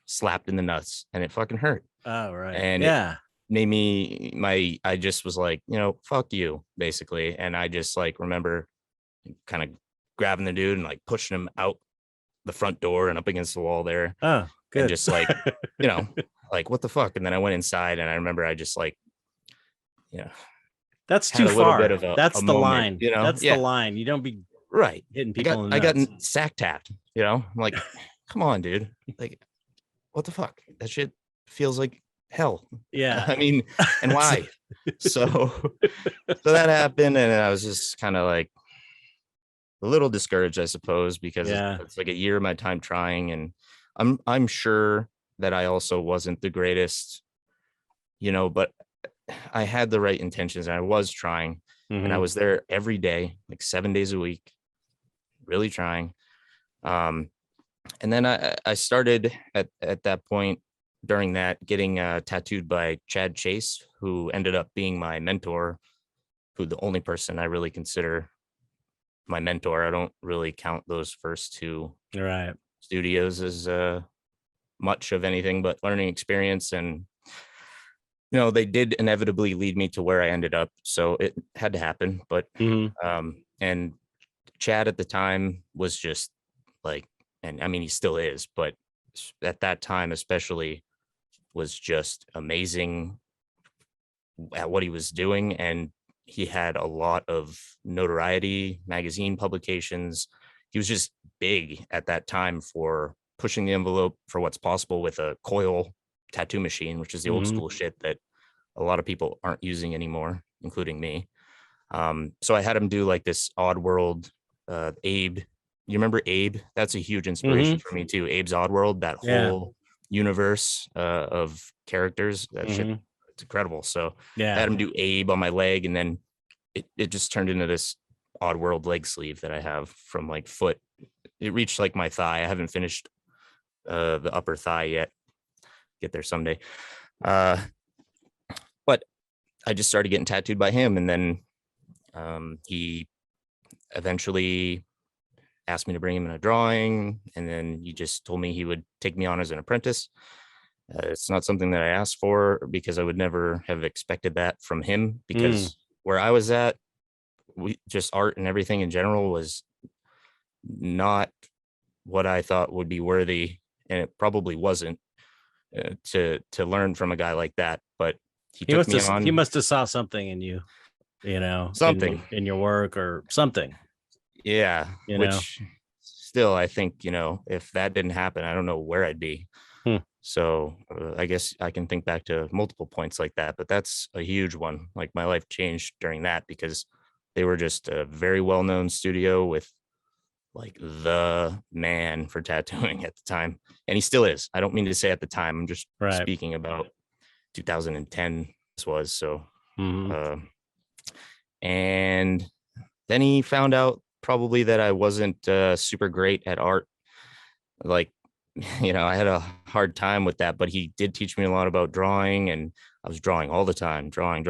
slapped in the nuts, and it fucking hurt. Oh, right. And it Yeah. made me I just was like, fuck you, basically. And I just like remember kind of grabbing the dude and like pushing him out the front door and up against the wall there Oh, and good. just like, you know, like what the fuck? And then I went inside and I remember I just like, you know, That's had too a little bit far. of a That's the moment, line. That's the Yeah, line. You don't be right. hitting I people got in the I got nuts. sack tapped, I'm like, come on, dude. Like, what the fuck? That shit feels like hell. Yeah. I mean, and why? So so that happened, and I was just kind of like a little discouraged, I suppose, because Yeah. it's like a year of my time trying, and I'm sure that I also wasn't the greatest, but I had the right intentions and I was trying, and I Hmm. was there every day, like 7 days a week, really trying. Um, and then I started at that point during that getting tattooed by Chad Chase, who ended up being my mentor, who the only person I really consider my mentor. I don't really count those first two Right. studios as much of anything but learning experience. And, they did inevitably lead me to where I ended up. So it had to happen. But, Hmm. and Chad at the time was just like, and I mean, he still is, but at that time, especially, was just amazing at what he was doing. And he had a lot of notoriety, magazine publications. He was just big at that time for pushing the envelope for what's possible with a coil tattoo machine, which is the old Hmm. school shit that a lot of people aren't using anymore, including me. So I had him do like this odd world, Abe. You remember Abe? That's a huge inspiration Hmm. for me too. Abe's Odd World, that Yeah. whole universe of characters. That shit, Hmm. it's incredible. So I Yeah. had him do Abe on my leg, and then it just turned into this Odd World leg sleeve that I have from like foot. It reached like my thigh. I haven't finished the upper thigh yet. Get there someday. Uh, but I just started getting tattooed by him, and then he eventually asked me to bring him in a drawing, and then he just told me he would take me on as an apprentice. It's not something that I asked for because I would never have expected that from him, Mm. because where I was at, we just art and everything in general was not what I thought would be worthy, and it probably wasn't to learn from a guy like that. But he He took must me have he on must have saw something in you, something. in your work or something, Yeah, you know. which still I think, if that didn't happen, I don't know where I'd be. Hmm. So I guess I can think back to multiple points like that, but that's a huge one. Like my life changed during that because they were just a very well-known studio with like the man for tattooing at the time. And he still is. I don't mean to say at the time. I'm just Right. speaking about 2010 this was. So Hmm. uh, and then he found out probably that I wasn't super great at art. Like, I had a hard time with that, but he did teach me a lot about drawing, and I was drawing all the time, drawing,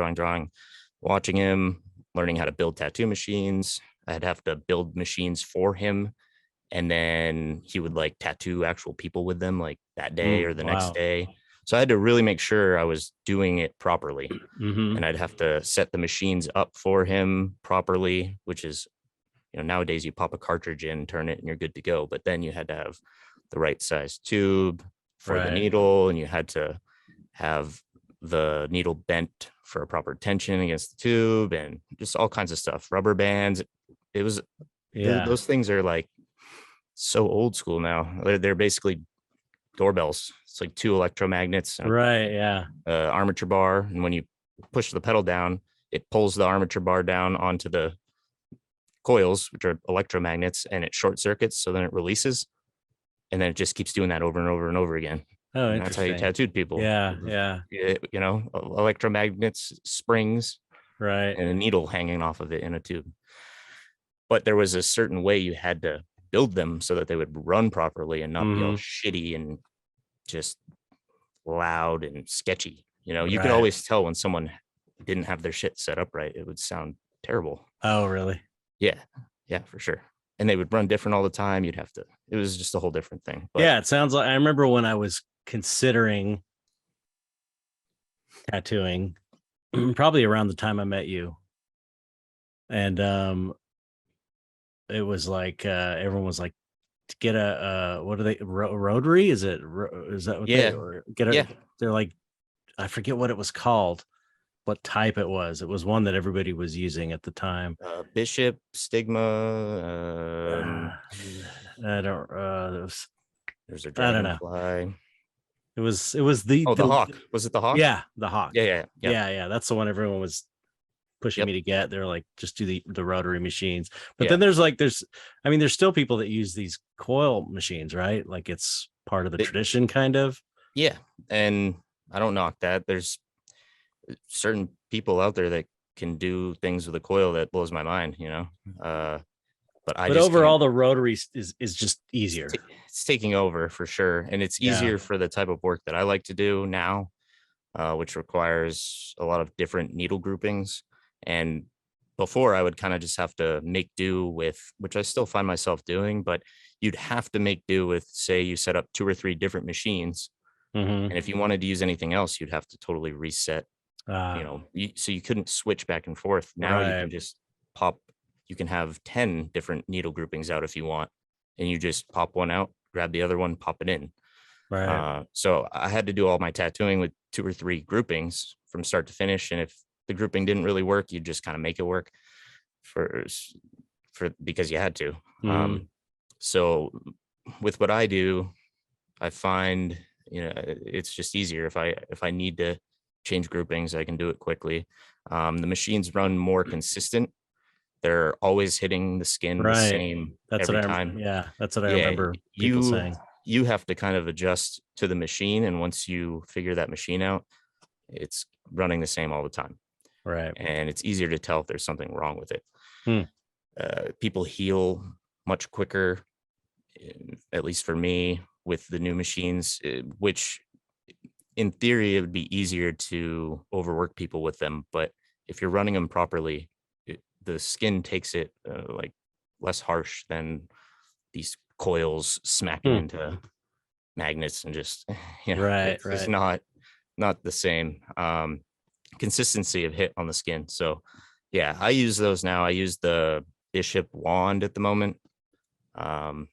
watching him, learning how to build tattoo machines. I'd have to build machines for him, and then he would like tattoo actual people with them like that day Mm. or the next Wow. day. So I had to really make sure I was doing it properly. Hmm. And I'd have to set the machines up for him properly, which is, nowadays you pop a cartridge in, turn it, and you're good to go. But then you had to have the right size tube for the Right. needle, and you had to have the needle bent for a proper tension against the tube, and just all kinds of stuff. Rubber bands. It was Yeah. those things are like so old school now. They're basically doorbells. It's like two electromagnets and Right. Yeah. armature bar, and when you push the pedal down, it pulls the armature bar down onto the coils, which are electromagnets, and it short circuits. So then it releases, and then it just keeps doing that over and over and over again. Oh, And that's how you interesting. tattooed people. Yeah, yeah, You know, electromagnets, springs, right. and a needle hanging off of it in a tube. But there was a certain way you had to build them so that they would run properly and not be all Hmm. shitty and just loud and sketchy. You know, you could Right. always tell when someone didn't have their shit set up right. It would sound terrible. Oh, really? Yeah. Yeah, for sure. And they would run different all the time. You'd have to, it was just a whole different thing. But Yeah, it sounds like I remember when I was considering tattooing, probably around the time I met you. And it was like everyone was like, get a what are they, rotary? Is it is that what they, yeah, or get a, yeah. they're like, I forget what it was called, what type it was. It was one that everybody was using at the time. Bishop, stigma. Uh, I don't There's a I don't know. dragonfly. It was Oh, the the hawk. Was it the hawk? yeah, the hawk. Yeah, yeah, yeah. Yeah, that's the one everyone was pushing Yep. me to get. They're like, just do the rotary machines. But Yeah. then I mean, there's still people that use these coil machines, right? Like it's part of the tradition, kind of. Yeah. And I don't knock that. There's certain people out there that can do things with a coil that blows my mind, you know. But I But just can't. overall, the rotary is just easier. It's taking over for sure, and it's Yeah. easier for the type of work that I like to do now, which requires a lot of different needle groupings. And before, I would kind of just have to make do with, which I still find myself doing, but you'd have to make do with, say, you set up 2 or 3 different machines, Mm-hmm. and if you wanted to use anything else, you'd have to totally reset. So you couldn't switch back and forth. Now you Right, can just pop. You can have 10 different needle groupings out if you want, and you just pop one out, grab the other one, pop it in. right. So I had to do all my tattooing with 2 or 3 groupings from start to finish. And if the grouping didn't really work, you just kind of make it work for because you had to. Mm-hmm. So with what I do, I find, it's just easier if I need to change groupings, I can do it quickly. The machines run more consistent. They're always hitting the skin the Right. same That's what every time. yeah, that's what I Yeah, remember people you saying. you have to kind of adjust to the machine, and once you figure that machine out, it's running the same all the time, Right. and it's easier to tell if there's something wrong with it. Hmm. People heal much quicker, at least for me, with the new machines, which in theory it would be easier to overwork people with them, but if you're running them properly, the skin takes it like less harsh than these coils smacking Hmm. into magnets, and just Right, it's just right. not the same consistency of hit on the skin. So yeah, I use those now. I use the Bishop wand at the moment. um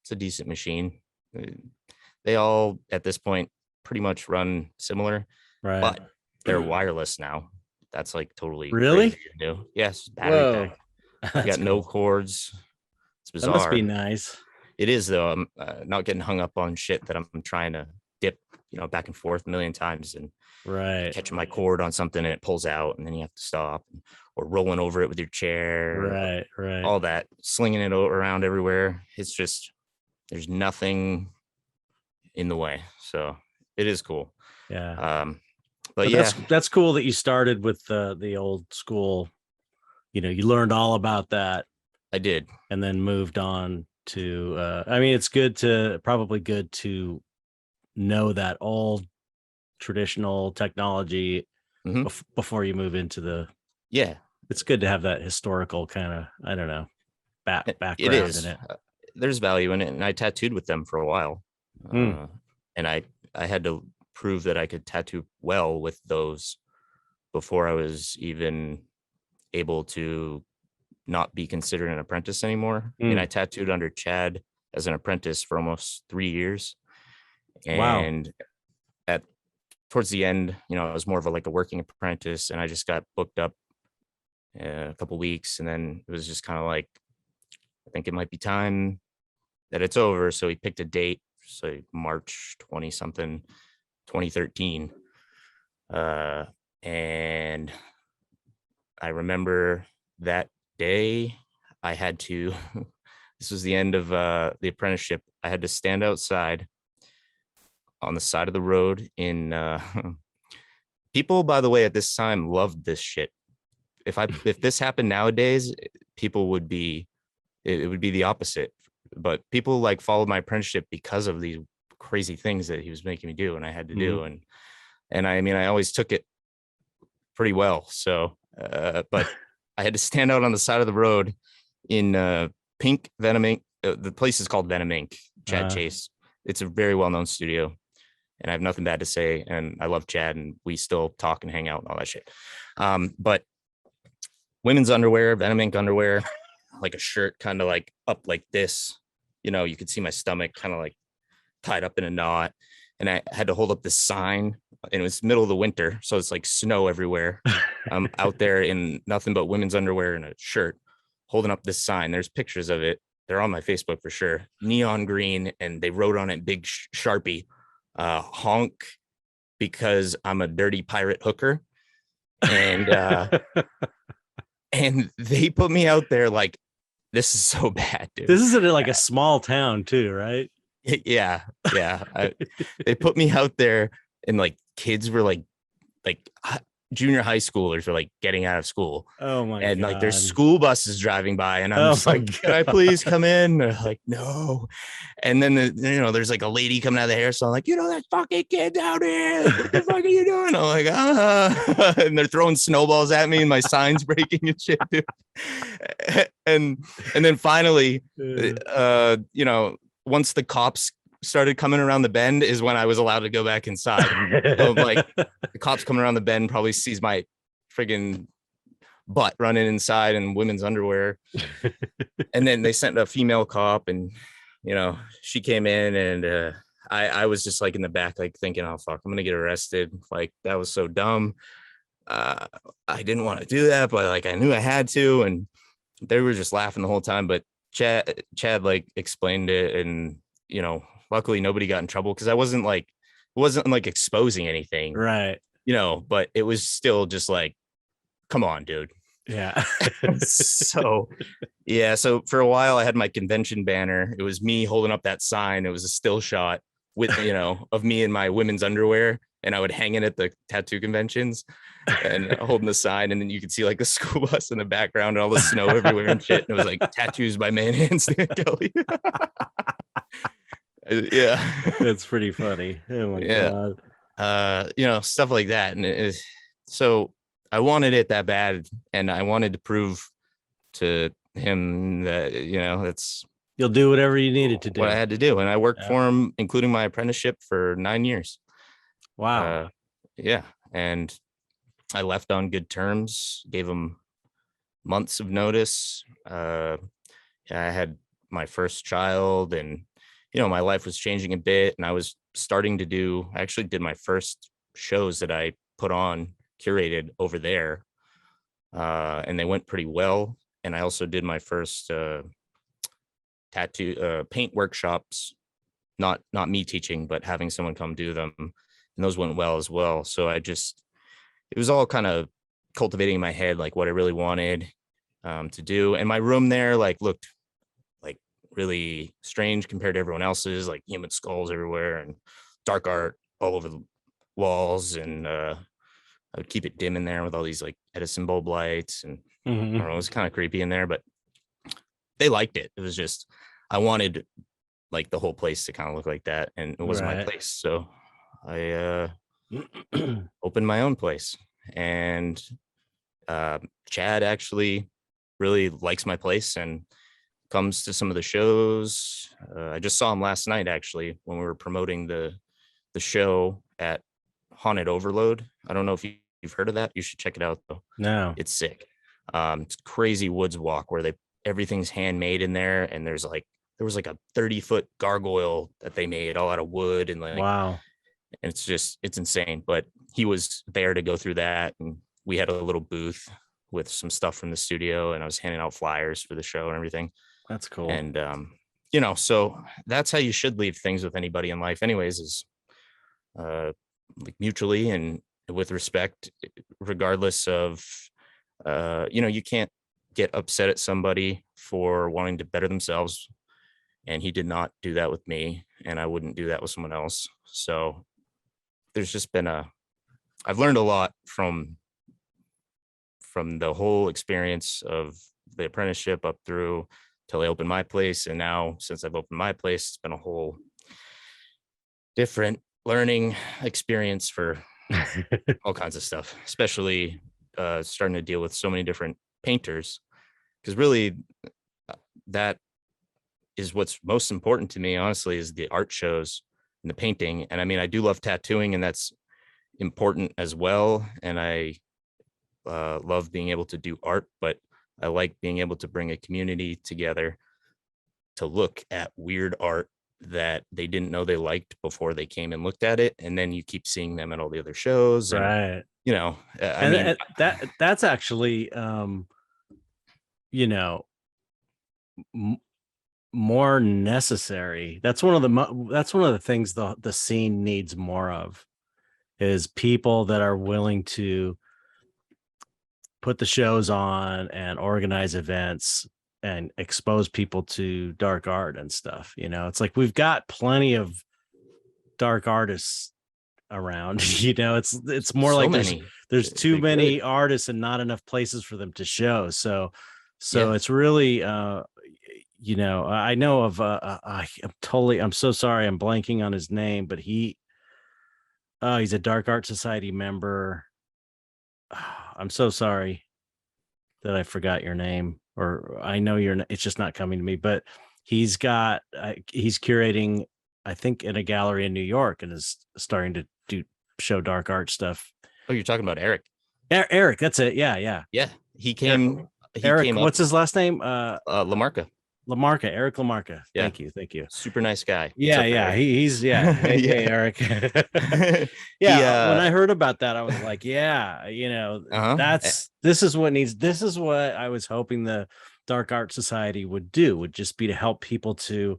it's a decent machine. Uh, they all at this point pretty much run similar, Right. but they're wireless now. That's like totally crazy Really? and new. Yes, battery Whoa. pack. You That's got no cool. cords. It's That must be bizarre. nice. It is though. I'm not getting hung up on shit that I'm trying to dip, back and forth a million times, and Right. catching my cord on something and it pulls out, and then you have to stop, or rolling over it with your chair, Right, right. all that, slinging it around everywhere. It's just there's nothing in the way, so it is cool. Yeah. Um, but But yeah, that's cool that you started with the old school. You learned all about that I did. and then moved on to I mean, it's probably good to know that old traditional technology Hmm. before you move into Yeah, it's good to have that historical kind of, I don't know, it background in is. it. There's value in it, and I tattooed with them for a while, Hmm. and I had to prove that I could tattoo well with those before I was even able to not be considered an apprentice anymore. I mean, Hmm. I tattooed under Chad as an apprentice for almost 3 years, Wow. and at towards the end, I was more of like a working apprentice, and I just got booked up a couple weeks, and then it was just kind of like, I think it might be time that it's over. So he picked a date, so March 20 something, 2013. And I remember that day I had to, this was the end of the apprenticeship. I had to stand outside on the side of the road in, people, by the way, at this time loved this shit. If this happened nowadays, people would be, it would be the opposite. But people like followed my apprenticeship because of these crazy things that he was making me do and I had to do. And I mean, I always took it pretty well. So, but I had to stand out on the side of the road in pink Venom Ink. The place is called Venom Ink, Chad Chase. It's a very well-known studio and I have nothing bad to say. And I love Chad and we still talk and hang out and all that shit. But women's underwear, Venom Ink underwear, like a shirt kind of like up like this, you know, you could see my stomach kind of like tied up in a knot. And I had to hold up this sign and it was middle of the winter. So it's like snow everywhere. I'm out there in nothing but women's underwear and a shirt holding up this sign. There's pictures of it. They're on my Facebook for sure. Neon green. And they wrote on it big Sharpie, honk because I'm a dirty pirate hooker. And, and they put me out there like, this is so bad, dude. This is like a small town too, right? Yeah. They put me out there and like kids were like junior high schoolers were like getting out of school. Oh my and God. Like there's school buses driving by and I'm just like, can I please come in? They're like, no. And then there's like a lady coming out of the hair salon like, that fucking kid's out here. What the fuck are you doing? I'm like, and they're throwing snowballs at me and my sign's breaking and shit, dude. And then finally, once the cops started coming around the bend is when I was allowed to go back inside. So like the cops coming around the bend probably sees my friggin' butt running inside in women's underwear. And then they sent a female cop and, she came in and I was just like in the back, like thinking, oh, fuck, I'm going to get arrested. Like that was so dumb. I didn't want to do that, but like I knew I had to. And they were just laughing the whole time. But Chad like explained it and, luckily nobody got in trouble because I wasn't like exposing anything. Right. But it was still just like, come on, dude. Yeah. So for a while I had my convention banner. It was me holding up that sign. It was a still shot with, of me in my women's underwear. And I would hang it at the tattoo conventions and holding the sign. And then you could see like the school bus in the background and all the snow everywhere and shit. And it was like tattoos by Manhands Dan Kelley. Yeah, that's pretty funny. Oh my God. Stuff like that. And so I wanted it that bad, and I wanted to prove to him that that's you'll do whatever you needed to do. What I had to do, and I worked for him, including my apprenticeship, for 9 years. Wow. And I left on good terms. Gave him months of notice. I had my first child, and my life was changing a bit, and I was starting to I actually did my first shows that I put on, curated over there. And they went pretty well. And I also did my first tattoo paint workshops, not me teaching, but having someone come do them. And those went well as well. So it was all kind of cultivating in my head, like what I really wanted to do. And my room there looked really strange compared to everyone else's, like human skulls everywhere and dark art all over the walls. And I would keep it dim in there with all these like Edison bulb lights. And I don't know, it was kind of creepy in there, but they liked it. It was just, I wanted like the whole place to kind of look like that. And it wasn't my place. So I opened my own place. And Chad actually really likes my place and comes to some of the shows. I just saw him last night, actually, when we were promoting the show at Haunted Overload. I don't know if you've heard of that. You should check it out, though. No. It's sick. It's crazy woods walk where everything's handmade in there. And there was like a 30-foot gargoyle that they made all out of wood. And wow. And it's insane. But he was there to go through that. And we had a little booth with some stuff from the studio. And I was handing out flyers for the show and everything. That's cool. And, so that's how you should leave things with anybody in life anyways, is like mutually and with respect, regardless of You can't get upset at somebody for wanting to better themselves. And he did not do that with me, and I wouldn't do that with someone else. So there's just been I've learned a lot from the whole experience of the apprenticeship up through till I opened my place. And now since I've opened my place, it's been a whole different learning experience for all kinds of stuff, especially starting to deal with so many different painters. Because really, that is what's most important to me, honestly, is the art shows and the painting. And I mean, I do love tattooing, and that's important as well. And I love being able to do art, but I like being able to bring a community together to look at weird art that they didn't know they liked before they came and looked at it. And then you keep seeing them at all the other shows. And, Right. I And mean, that's actually, you know, m- more necessary. That's one of the things the scene needs more of, is people that are willing to put the shows on and organize events and expose people to dark art and stuff. It's like we've got plenty of dark artists around. It's more so like there's many, there's too they're good. many artists and not enough places for them to show. So Yeah. it's really I know of I'm so sorry, I'm blanking on his name, but he's a Dark Art Society member. I'm so sorry that I forgot your name, or I know it's just not coming to me, but he's curating, I think, in a gallery in New York, and is starting to show dark art stuff. Oh, you're talking about Eric. Eric, that's it. Yeah, yeah. Yeah. He Eric, came, he Eric, came up, what's his last name? Lamarca. Lamarca, Eric Lamarca. Yeah. Thank you. Thank you. Super nice guy. What's Yeah, up, yeah. Eric? He's yeah. Hey, Yeah. Eric. He, Yeah, when I heard about that, I was like, yeah, uh-huh. this is what I was hoping the Dark Art Society would do, would just be to help people to,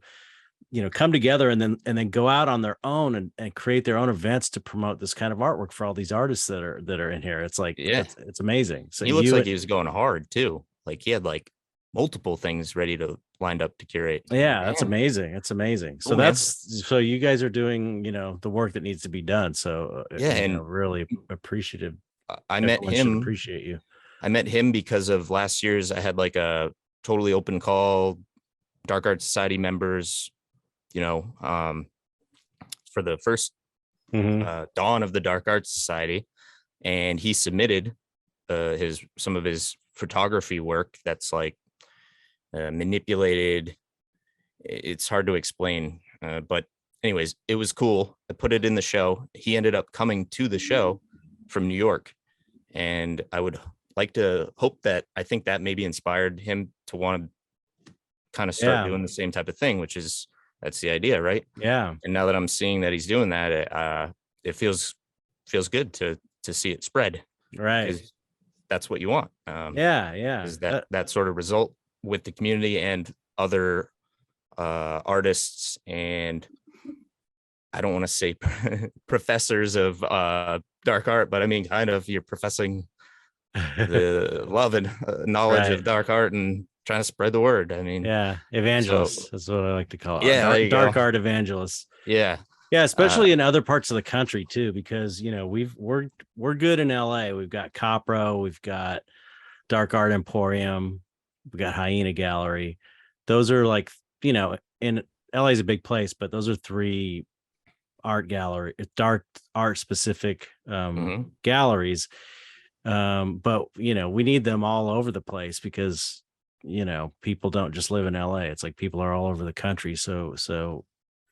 come together and then go out on their own and create their own events to promote this kind of artwork for all these artists that are in here. It's like, Yeah. it's amazing. So He looks like he was going hard too. Like he had like multiple things ready to lined up to curate. I'm like, yeah, that's man, amazing. It's amazing. cool, So man. so you guys are doing, the work that needs to be done. So, Yeah. And really appreciative. I met Everyone should him. appreciate you. I met him because of last year's. I had like a totally open call, Dark Art Society members, you know, um, for the first Mhm. dawn of the Dark Arts Society, and he submitted some of his photography work that's like manipulated. It's hard to explain, but anyways, it was cool. I put it in the show. He ended up coming to the show from New York, and I would like to hope that I think that maybe inspired him to want to kind of start Yeah. doing the same type of thing, which is that's the idea, right? Yeah. And now that I'm seeing that he's doing that, it feels good to see it spread, Right. because that's what you want. Yeah. Yeah. Is that sort of result with the community and other artists, and I don't want to say professors of dark art, but I mean kind of you're professing the love and knowledge Right. of dark art and trying to spread the word. I mean, Yeah. so Evangelists. That's what I like to call it. yeah, there you Dark go. art evangelists. Yeah. Yeah, Uh, especially in other parts of the country too, because we're good in LA. We've got Copro, we've got Dark Art Emporium, we've got Hyena Gallery. Those are like, in LA is a big place, but those are three dark art specific mhm. galleries. But we need them all over the place, because people don't just live in LA. It's like people are all over the country. So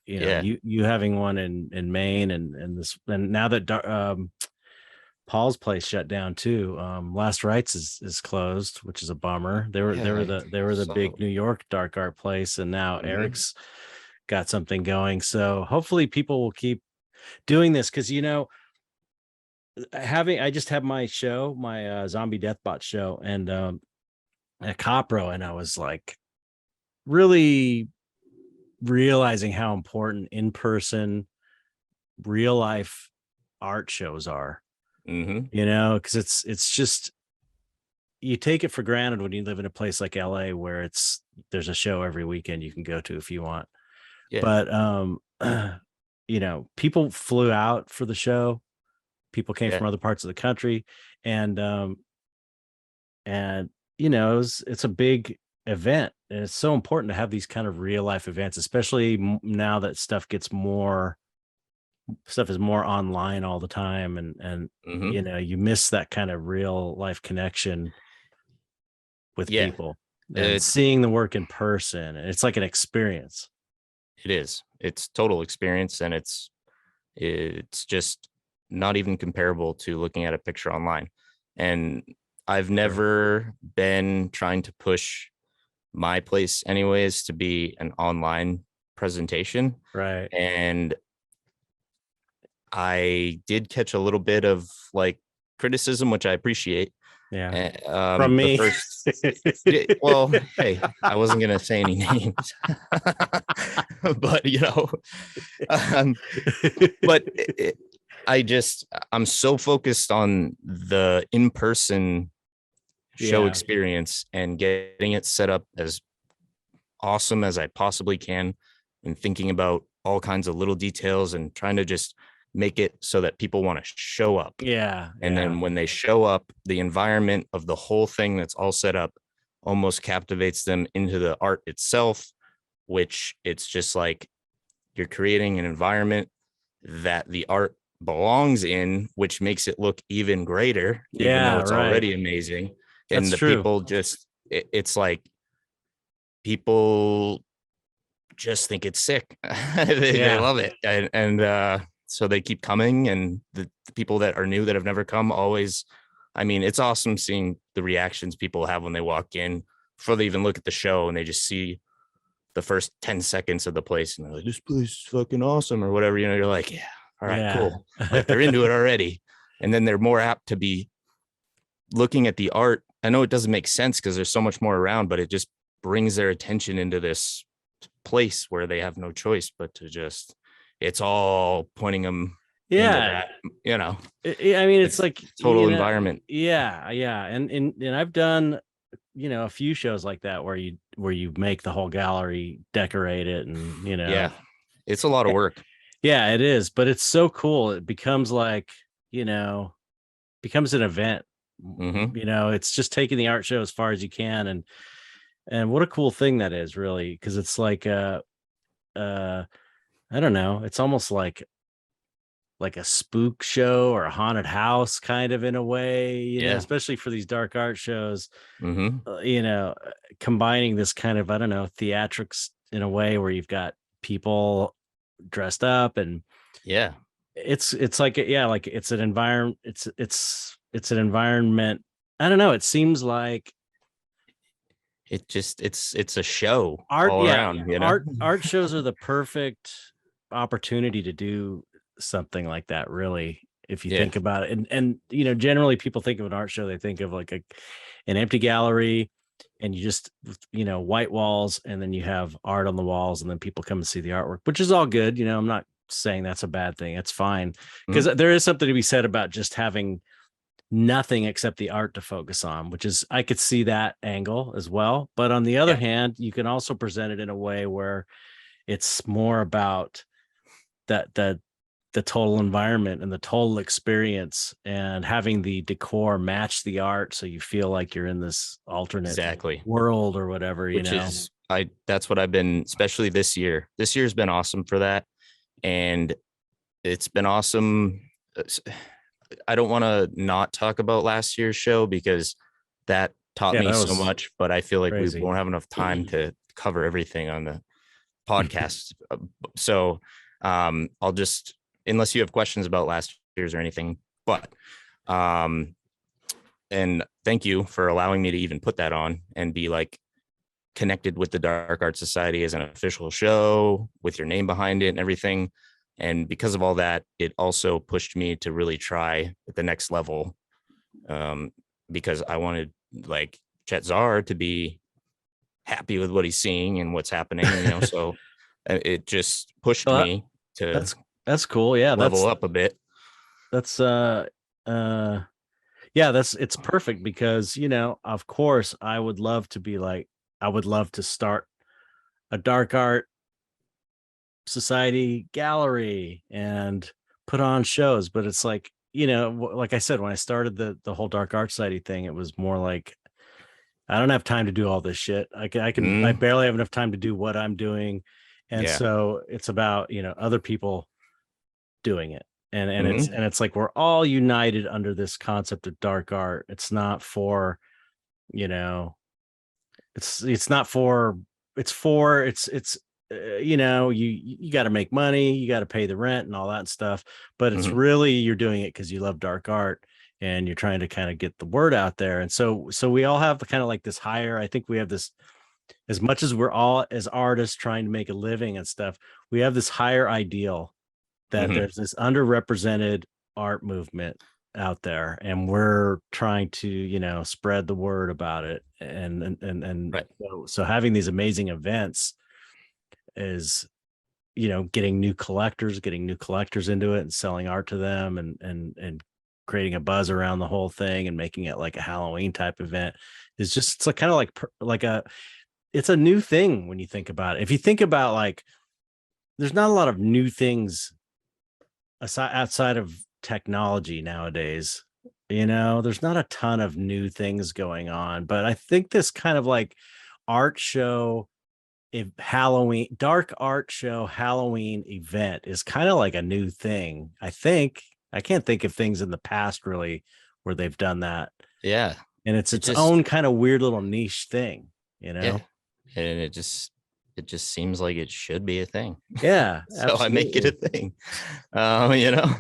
Yeah. you having one in Maine, and now that Paul's place shut down too. Last Rites is closed, which is a bummer. Yeah. They were the big So New York dark art place, and now mhm. Eric's got something going. So hopefully people will keep doing this, because I just had my show, my zombie deathbot show, and at Copro, and I was like really realizing how important in person, real life art shows are. Mhm. Because it's just you take it for granted when you live in a place like LA where there's a show every weekend you can go to if you want. Yeah. But people flew out for the show. People came Yeah. from other parts of the country, and it's a big event, and it's so important to have these kind of real life events, especially now that stuff is more online all the time, and Hmm. you miss that kind of real life connection with Yeah. people and It seeing the work in person. And it's like an experience. it is. It's total experience, and it's just not even comparable to looking at a picture online. And I've Sure. never been trying to push my place anyways to be an online presentation. Right. And I did catch a little bit of like criticism, which I appreciate. Yeah. From The me. first, well, hey, I wasn't gonna say any names, but um, but I'm so focused on the in-person show Yeah. experience and getting it set up as awesome as I possibly can, and thinking about all kinds of little details and trying to just make it so that people want to show up. Yeah. And Yeah. then when they show up, the environment of the whole thing that's all set up almost captivates them into the art itself, which it's just like you're creating an environment that the art belongs in, which makes it look even greater, even though Yeah. it's Right. already amazing. That's And the true. people just, it's like people just think it's sick. They Yeah. love it. And so they keep coming. And the people that are new that have never come always, I mean, it's awesome seeing the reactions people have when they walk in before they even look at the show and they just see the first 10 seconds of the place and they're like, this place is fucking awesome or whatever. You're like, yeah, all right, Yeah. cool. Like they're into it already. And then they're more apt to be looking at the art. I know it doesn't make sense because there's so much more around, but it just brings their attention into this place where they have no choice but to just, it's all pointing them into Yeah. that. I mean, it's It's like, total environment. yeah, yeah. And I've done, a few shows like that where you make the whole gallery, decorate it, and Yeah. It's a lot of work. yeah, it is, but it's so cool. It becomes like, you know, becomes an event. Mm-hmm. It's just taking the art show as far as you can, and what a cool thing that is, really, because it's like uh I don't know, it's almost like a spook show or a haunted house kind of, in a way, Yeah. especially for these dark art shows, Mm-hmm. combining this kind of, I don't know, theatrics in a way where you've got people dressed up, and Yeah. it's like, yeah, like it's an environment, it's an environment. I don't know, it seems like It's a show art, all yeah, around. art shows are the perfect opportunity to do something like that, really, if you Yeah. think about it. And generally people think of an art show, they think of like an empty gallery, and you just, white walls, and then you have art on the walls, and then people come and see the artwork, which is all good. I'm not saying that's a bad thing. It's fine, because Mhm. there is something to be said about just having nothing except the art to focus on, which is, I could see that angle as well. But on the other Yeah. hand, you can also present it in a way where it's more about the total environment and the total experience, and having the decor match the art, so you feel like you're in this alternate Exactly. world or whatever. Which is that's what I've been, especially this year. This year's been awesome for that. And it's been awesome. I don't want to not talk about last year's show because that taught Yeah, me that so was much, but I feel like we crazy. won't have enough time to cover everything on the podcast. So I'll just, unless you have questions about last year's or anything, but um and thank you for allowing me to even put that on and be like connected with the Dark Art Society as an official show with your name behind it and everything. And because of all that, it also pushed me to really try at the next level, um, because I wanted like Chet Zar to be happy with what he's seeing and what's happening. So it just pushed Well, me to that's cool. Yeah, level up a bit. that's uh Yeah, it's perfect because, of course, I would love to start a dark art society gallery and put on shows, but it's like, like I said, when I started the whole dark art society thing, it was more like I don't have time to do all this shit. I Mm, barely have enough time to do what I'm doing. And yeah. so it's about, other people doing it. And it's Hmm. and it's like we're all united under this concept of dark art. It's not for, you know, it's not for it's you got to make money, you got to pay the rent and all that stuff, but it's Hmm. really you're doing it because you love dark art and you're trying to kind of get the word out there. And so we all have kind of like this higher, I think we have this, as much as we're all as artists trying to make a living and stuff, we have this higher ideal that Hmm. there's this underrepresented art movement out there, and we're trying to spread the word about it. And Right. so having these amazing events is getting new collectors into it and selling art to them, and creating a buzz around the whole thing and making it like a Halloween type event is just, it's like kind of like like a it's a new thing when you think about it. If you think about, like, there's not a lot of new things aside outside of technology nowadays. There's not a ton of new things going on, but I think this kind of like art show, if Halloween dark art show Halloween event is kind of like a new thing. I think I can't think of things in the past really where they've done that. Yeah. And it's It its just, own kind of weird little niche thing, you yeah. know? And it just seems like it should be a thing. Yeah, So I make it a absolutely. thing. You know.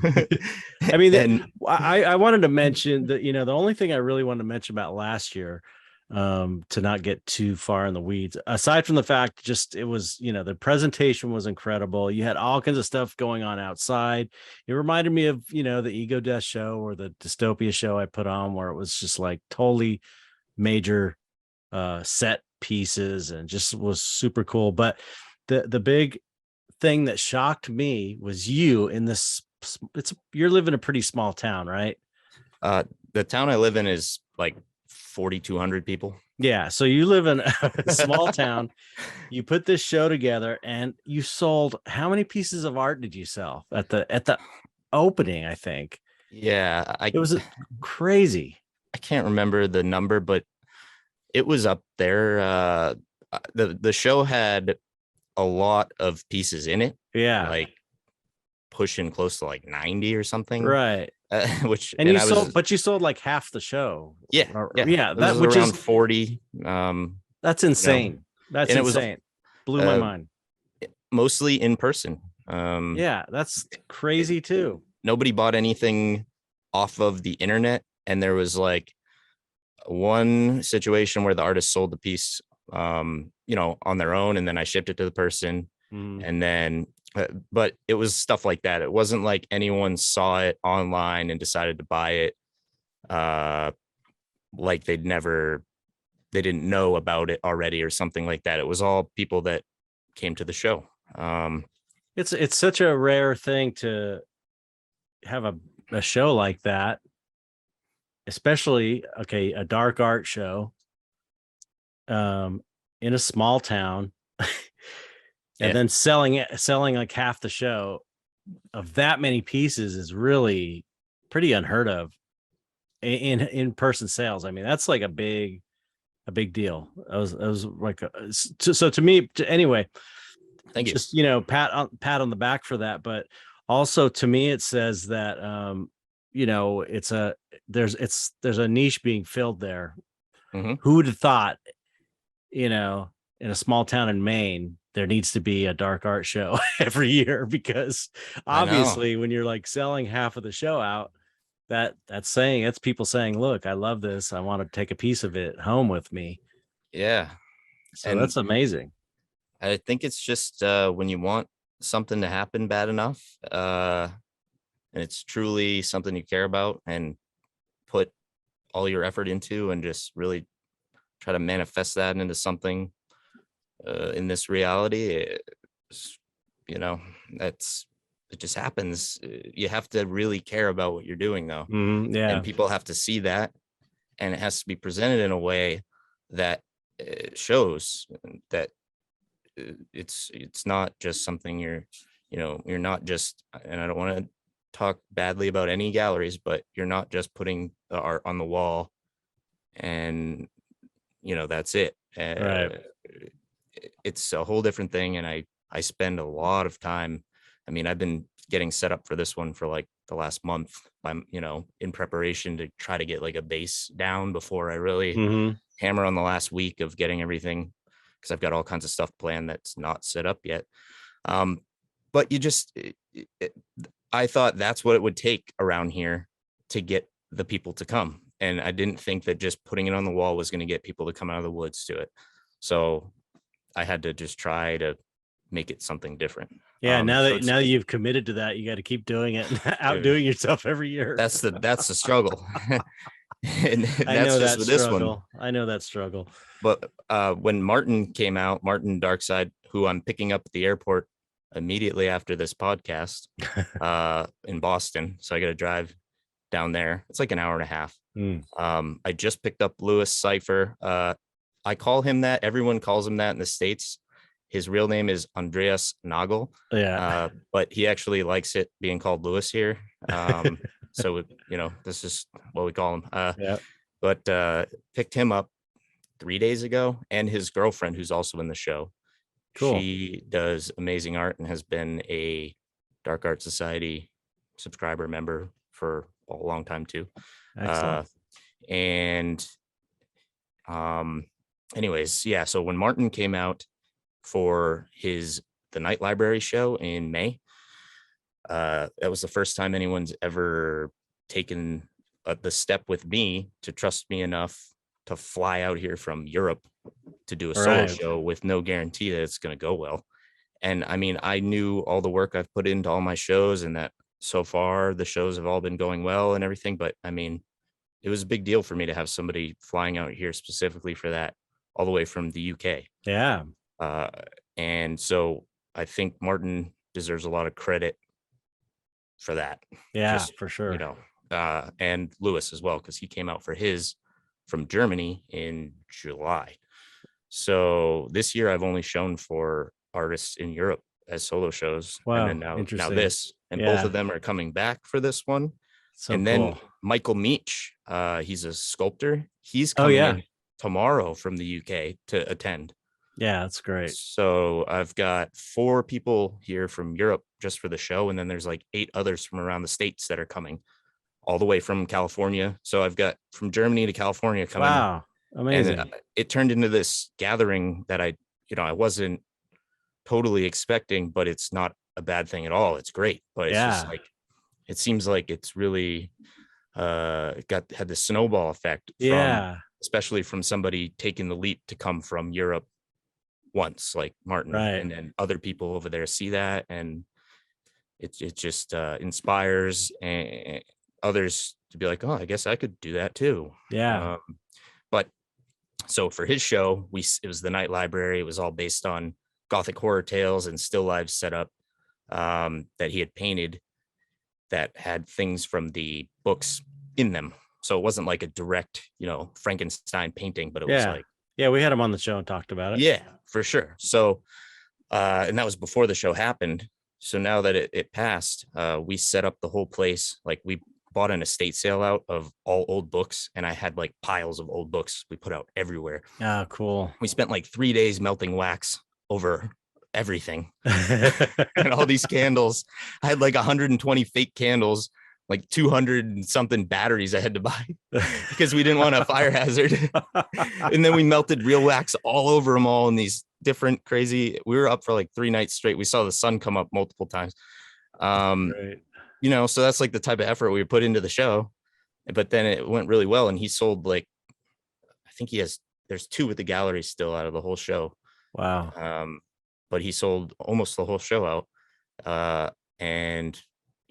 I mean, And I wanted to mention that, the only thing I really wanted to mention about last year, to not get too far in the weeds, aside from the fact, just it was, the presentation was incredible. You had all kinds of stuff going on outside. It reminded me of, the Ego Death show or the Dystopia show I put on, where it was just like totally major set pieces and just was super cool. But the big thing that shocked me was you in this. It's You're living in a pretty small town, right? uh, the town I live in is like 4,200 people. Yeah. So you live in a small town. You put this show together, and you sold how many pieces of art did you sell at the opening? I think Yeah, it was crazy. I can't remember the number, but it was up there. The show had a lot of pieces in it, Yeah. like pushing close to like 90 or something. Right. Which, And and you I sold, was, but you sold like half the show. yeah, yeah, Yeah, it was that which around is 40. that's You know, insane. That's and it was insane. Blew my uh, mind. mostly in person. Yeah, that's crazy too. Nobody bought anything off of the internet, and there was like one situation where the artist sold the piece, on their own, and then I shipped it to the person, Mhm. and then but it was stuff like that. It wasn't like anyone saw it online and decided to buy it, uh like they didn't know about it already or something like that. It was all people that came to the show. um It's such a rare thing to have a show like that, especially okay, a dark art show, um, in a small town, and yeah. then selling like half the show of that many pieces is really pretty unheard of in person sales. I mean, that's like a big deal. I was like, so to me, anyway, Thank you. just pat on the back for that. But also to me it says that it's a there's a niche being filled there. Hmm. Who would have thought, in a small town in Maine there needs to be a dark art show every year, because I know. obviously when you're like selling half of the show out, that's people saying, look, I love this, I want to take a piece of it home with me. Yeah. So And that's amazing. I think it's just when you want something to happen bad enough, and it's truly something you care about and put all your effort into, and just really try to manifest that into something in this reality. It's, you know, that's it just happens. You have to really care about what you're doing though. Yeah. And people have to see that, and it has to be presented in a way that shows that it's not just something you're not just, and I don't want to talk badly about any galleries, but you're not just putting the art on the wall and that's it. Right. It's a whole different thing, and I spend a lot of time. I mean, I've been getting set up for this one for like the last month. I'm in preparation to try to get like a base down before I really Hmm. hammer on the last week of getting everything, because I've got all kinds of stuff planned that's not set up yet. um but you just I thought that's what it would take around here to get the people to come, and I didn't think that just putting it on the wall was going to get people to come out of the woods to it. So I had to just try to make it something different. Yeah. So it's, Now that you've committed to that, you got to keep doing it, and dude, outdoing yourself every year. that's the struggle. And I that's know just that with this one. struggle. I know that struggle. But when Martin came out, Martin Darkside, who I'm picking up at the airport immediately after this podcast in Boston, so I got to drive down there. It's like an hour and a half. Mm. I just picked up Lewis Cipher. I call him that. Everyone calls him that in the States. His real name is Andreas Nagel, Yeah. but he actually likes it being called Lewis here. So, this is what we call him. Yeah. But picked him up 3 days ago, and his girlfriend, who's also in the show. Cool. She does amazing art and has been a Dark Art Society subscriber member for a long time too. Excellent. And anyways, yeah. So when Martin came out for the Night Library show in May, that was the first time anyone's ever taken the step with me to trust me enough to fly out here from Europe to do a solo show with no guarantee that it's going to go well. And I mean, I knew all the work I've put into all my shows, and that so far the shows have all been going well and everything. But I mean, it was a big deal for me to have somebody flying out here specifically for that, all the way from the UK. Yeah. And so I think Martin deserves a lot of credit for that. Yeah, Just, for sure. And Lewis as well, because he came out for his from Germany in July. So this year I've only shown for artists in Europe as solo shows. Wow. And then now Interesting. this, and both of them are coming back for this one. So and cool. Then Michael Meach, he's a sculptor. He's coming in tomorrow from the UK to attend. Yeah, that's great. So I've got 4 people here from Europe just for the show. And then there's like 8 others from around the States that are coming all the way from California. So I've got from Germany to California coming. Wow. Amazing. And it turned into this gathering that I wasn't totally expecting, but it's not a bad thing at all. It's great. But it's just like, it seems like it's really had this snowball effect. Especially from somebody taking the leap to come from Europe once, like Martin, and then other people over there see that, and it just inspires others to be like, oh, I guess I could do that too. Yeah. But so for his show, it was the Night Library. It was all based on Gothic horror tales and still life setup that he had painted that had things from the books in them. So it wasn't like a direct, Frankenstein painting, but it was like, we had him on the show and talked about it. Yeah, for sure. So, and that was before the show happened. So now that it passed, we set up the whole place. Like, we bought an estate sale out of all old books, and I had like piles of old books we put out everywhere. Oh, cool. We spent like 3 days melting wax over everything and all these candles. I had like 120 fake candles, like 200 and something batteries I had to buy because we didn't want a fire hazard. And then we melted real wax all over them all in these different crazy. We were up for like 3 nights straight. We saw the sun come up multiple times. So that's like the type of effort we put into the show. But then it went really well, and he sold like, I think there's 2 at the gallery still out of the whole show. Wow. But he sold almost the whole show out. And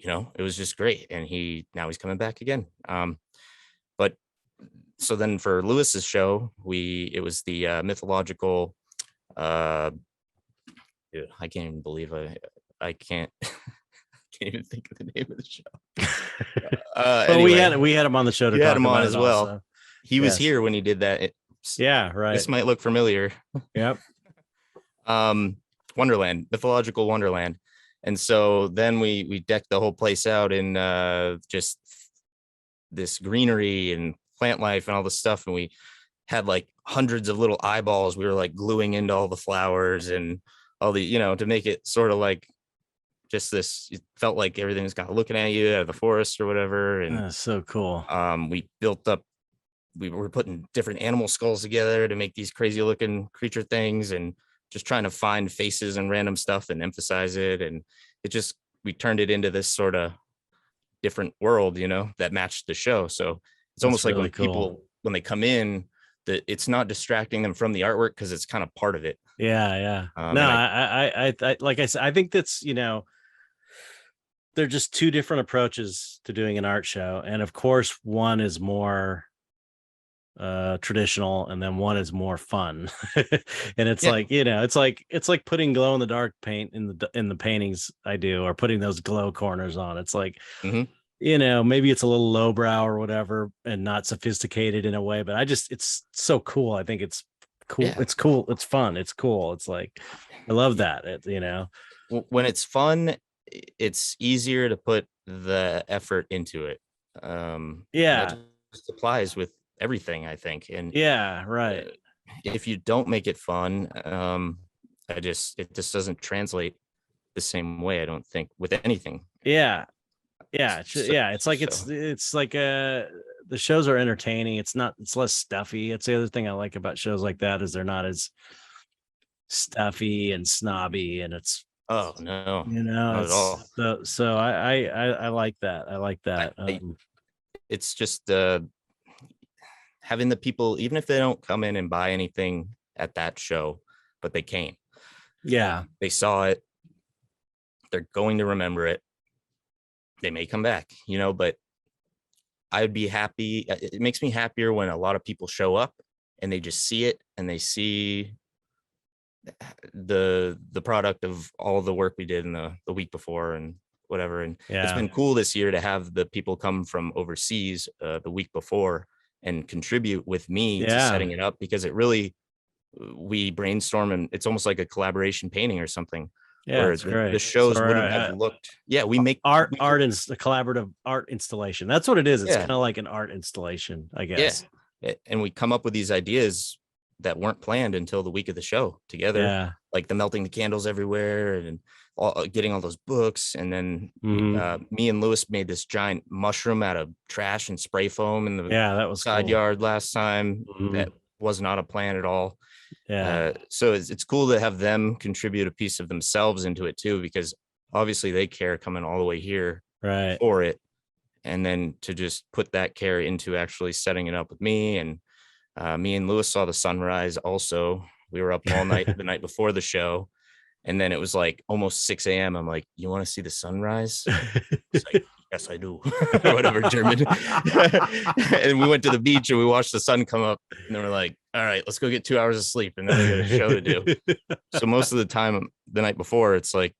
it was just great. And now he's coming back again. But so then for Lewis's show, it was the mythological, I can't even believe I can't can't even think of the name of the show. Well, Anyway, we had him on the show to you had talk him on about it as well. also. He was Yes. here when he did that. Yeah, right. This might look familiar. Yep. Wonderland, mythological Wonderland. And so then we decked the whole place out in just this greenery and plant life and all this stuff. And we had like hundreds of little eyeballs we were like gluing into all the flowers and all the, to make it sort of like just this, it felt like everything was kind of looking at you out of the forest or whatever. And That's so cool. we were putting different animal skulls together to make these crazy looking creature things and just trying to find faces and random stuff and emphasize it. And we turned it into this sort of different world, that matched the show. So it's almost like when people, when they come in, that it's not distracting them from the artwork because it's kind of part of it. Yeah. No, I like I said, I think that's, they're just two different approaches to doing an art show. And of course, one is more traditional and then one is more fun. And it's like, it's like putting glow in the dark paint in the paintings I do, or putting those glow corners on. It's like, maybe it's a little lowbrow or whatever and not sophisticated in a way, but it's so cool. I think it's cool. Yeah. It's cool. It's fun. It's cool. It's like, I love that. When it's fun, it's easier to put the effort into it. That just applies with everything, I think. And right. If you don't make it fun, it just doesn't translate the same way, I don't think, with anything. It's like the shows are entertaining. It's less stuffy. It's the other thing I like about shows like that is they're not as stuffy and snobby, and it's not at all. So I like that. I like that. It's just having the people, even if they don't come in and buy anything at that show, but they came. Yeah. They saw it. They're going to remember it. They may come back, but I'd be happy. It makes me happier when a lot of people show up and they just see it and they see the product of all the work we did in the week before and whatever. And it's been cool this year to have the people come from overseas the week before and contribute with me to setting it up, because we brainstorm and it's almost like a collaboration painting or something. Yeah, it's great. The shows wouldn't have looked. Yeah, we make art and a collaborative art installation. That's what it is. It's kind of like an art installation, I guess. Yeah. And we come up with these ideas that weren't planned until the week of the show together, like the melting the candles everywhere and getting all those books. And then me and Lewis made this giant mushroom out of trash and spray foam in the that was side yard last time. That was not a plan at all. So it's cool to have them contribute a piece of themselves into it too, because obviously they care coming all the way here for it, and then to just put that care into actually setting it up with me. And me and Lewis saw the sunrise also. We were up all night the night before the show, and then it was like almost 6 a.m. I'm like, you want to see the sunrise? It's like, yes, I do. Or whatever, German. And we went to the beach and we watched the sun come up, and then we're like, all right, let's go get 2 hours of sleep, and then we got a show to do. So most of the time the night before, it's like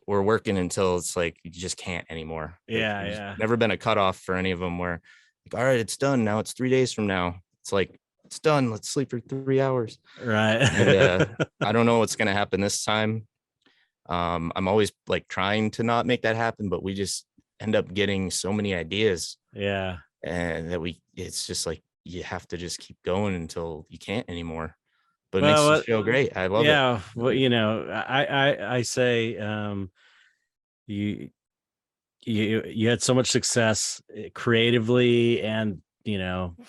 we're working until it's like you just can't anymore. Never been a cutoff for any of them where like, all right, it's done now, it's 3 days from now. It's like, it's done, let's sleep for 3 hours. And I don't know what's gonna happen this time. I'm always like trying to not make that happen, but we just end up getting so many ideas, and that it's just like you have to just keep going until you can't anymore. But it makes the show great. I love it. Well, I say you had so much success creatively and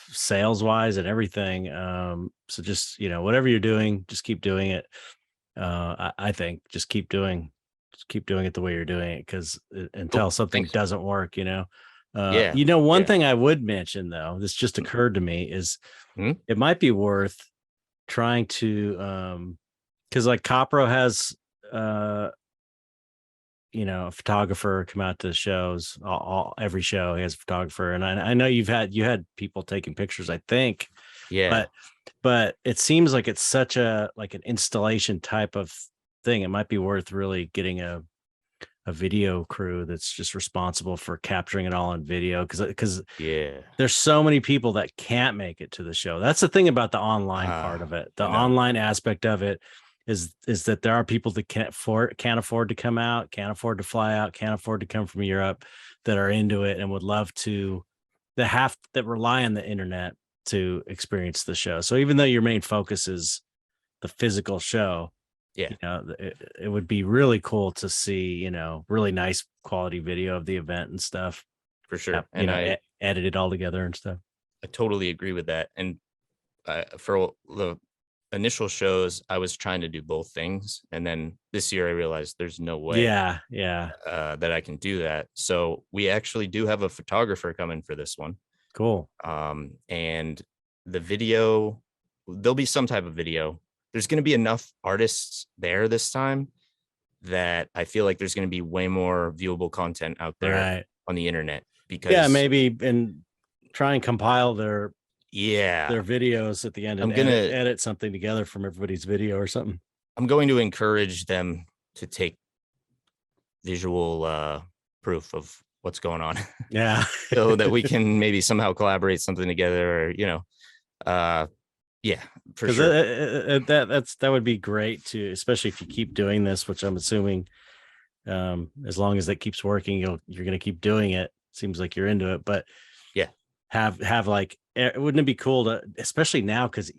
sales wise and everything. So just whatever you're doing, just keep doing it. I think just keep doing it the way you're doing it, because until something doesn't work, one thing I would mention though, this just occurred to me, is it might be worth trying to because like Copro has a photographer come out to shows. Every show he has a photographer, and I know you had people taking pictures, I think. But it seems like it's such an installation type of thing. It might be worth really getting a a video crew that's just responsible for capturing it all on video, because Yeah. there's so many people that can't make it to the show. That's the thing about the online part of it. The I know. online aspect of it is that there are people that can't afford to come out, can't afford to fly out, can't afford to come from Europe, that are into it and would love to, that rely on the internet to experience the show. So even though your main focus is the physical show, Yeah, it would be really cool to see, really nice quality video of the event and stuff. for Yeah, sure. And edit it all together and stuff. I totally agree with that. And for the initial shows, I was trying to do both things. And then this year I realized there's no way Yeah, yeah. that I can do that. So we actually do have a photographer coming for this one. Cool. And the video, there'll be some type of video. There's going to be enough artists there this time that I feel like there's going to be way more viewable content out there Right. on the internet Yeah, because maybe, and try and compile their yeah, videos at the end I'm and gonna edit something together from everybody's video or something. I'm going to encourage them to take visual proof of what's going on Yeah. so that we can maybe somehow collaborate something together or yeah, for Because sure. that would be great too, especially if you keep doing this, which I'm assuming, as long as that keeps working, you're going to keep doing it. Seems like you're into it, but Yeah, have like, wouldn't it be cool to, especially now, because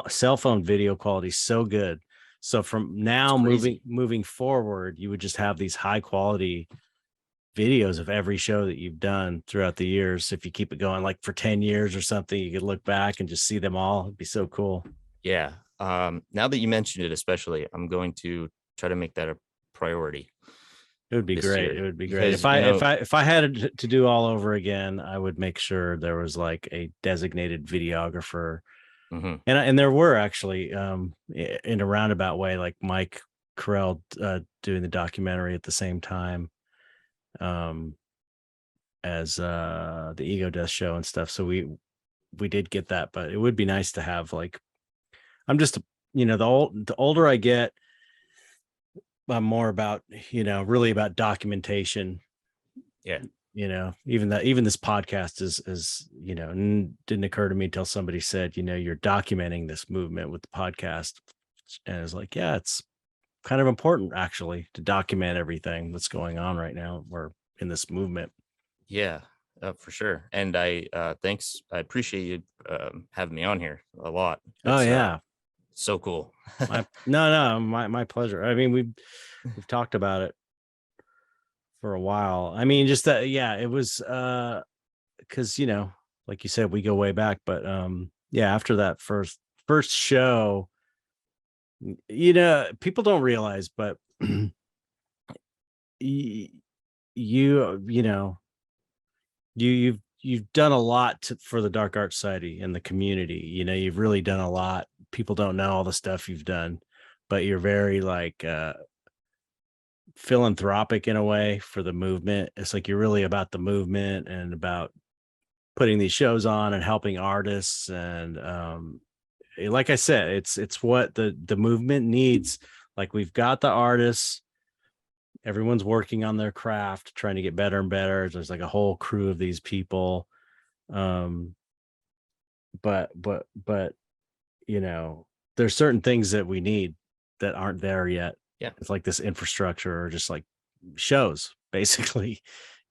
cell phone video quality is so good. So from it's now crazy. moving forward, you would just have these high quality videos of every show that you've done throughout the years. If you keep it going like for 10 years or something, you could look back and just see them all. It'd be so cool. Yeah. Now that you mentioned it, especially, I'm going to try to make that a priority It would be this great. year It would be great. because If I had it to do all over again, I would make sure there was like a designated videographer. mhm, And there were actually, in a roundabout way, like Mike Carell, doing the documentary at the same time, um as the Ego Death show and stuff. So we did get that, but it would be nice to have, like, I'm just, the older I get, I'm more about, really about documentation. yeah, Even this podcast is, didn't occur to me until somebody said, you're documenting this movement with the podcast. And it's like, yeah, it's kind of important actually to document everything that's going on right now. We're in this movement. yeah, for sure. And I appreciate you having me on here a lot. Oh It's yeah. so cool. My pleasure. I mean, we've talked about it for a while. I mean, just that, yeah, it was, because, like you said, we go way back, but yeah, after that first show, people don't realize, but y- you know, you've done a lot for the Dark Art Society and the community. You've really done a lot. People don't know all the stuff you've done, but you're very, like, philanthropic in a way for the movement. It's like you're really about the movement and about putting these shows on and helping artists. And like I said, it's what the movement needs. Like, we've got the artists, everyone's working on their craft, trying to get better and better. There's like a whole crew of these people. Um, but there's certain things that we need that aren't there yet. Yeah, It's like this infrastructure, or just like shows, basically,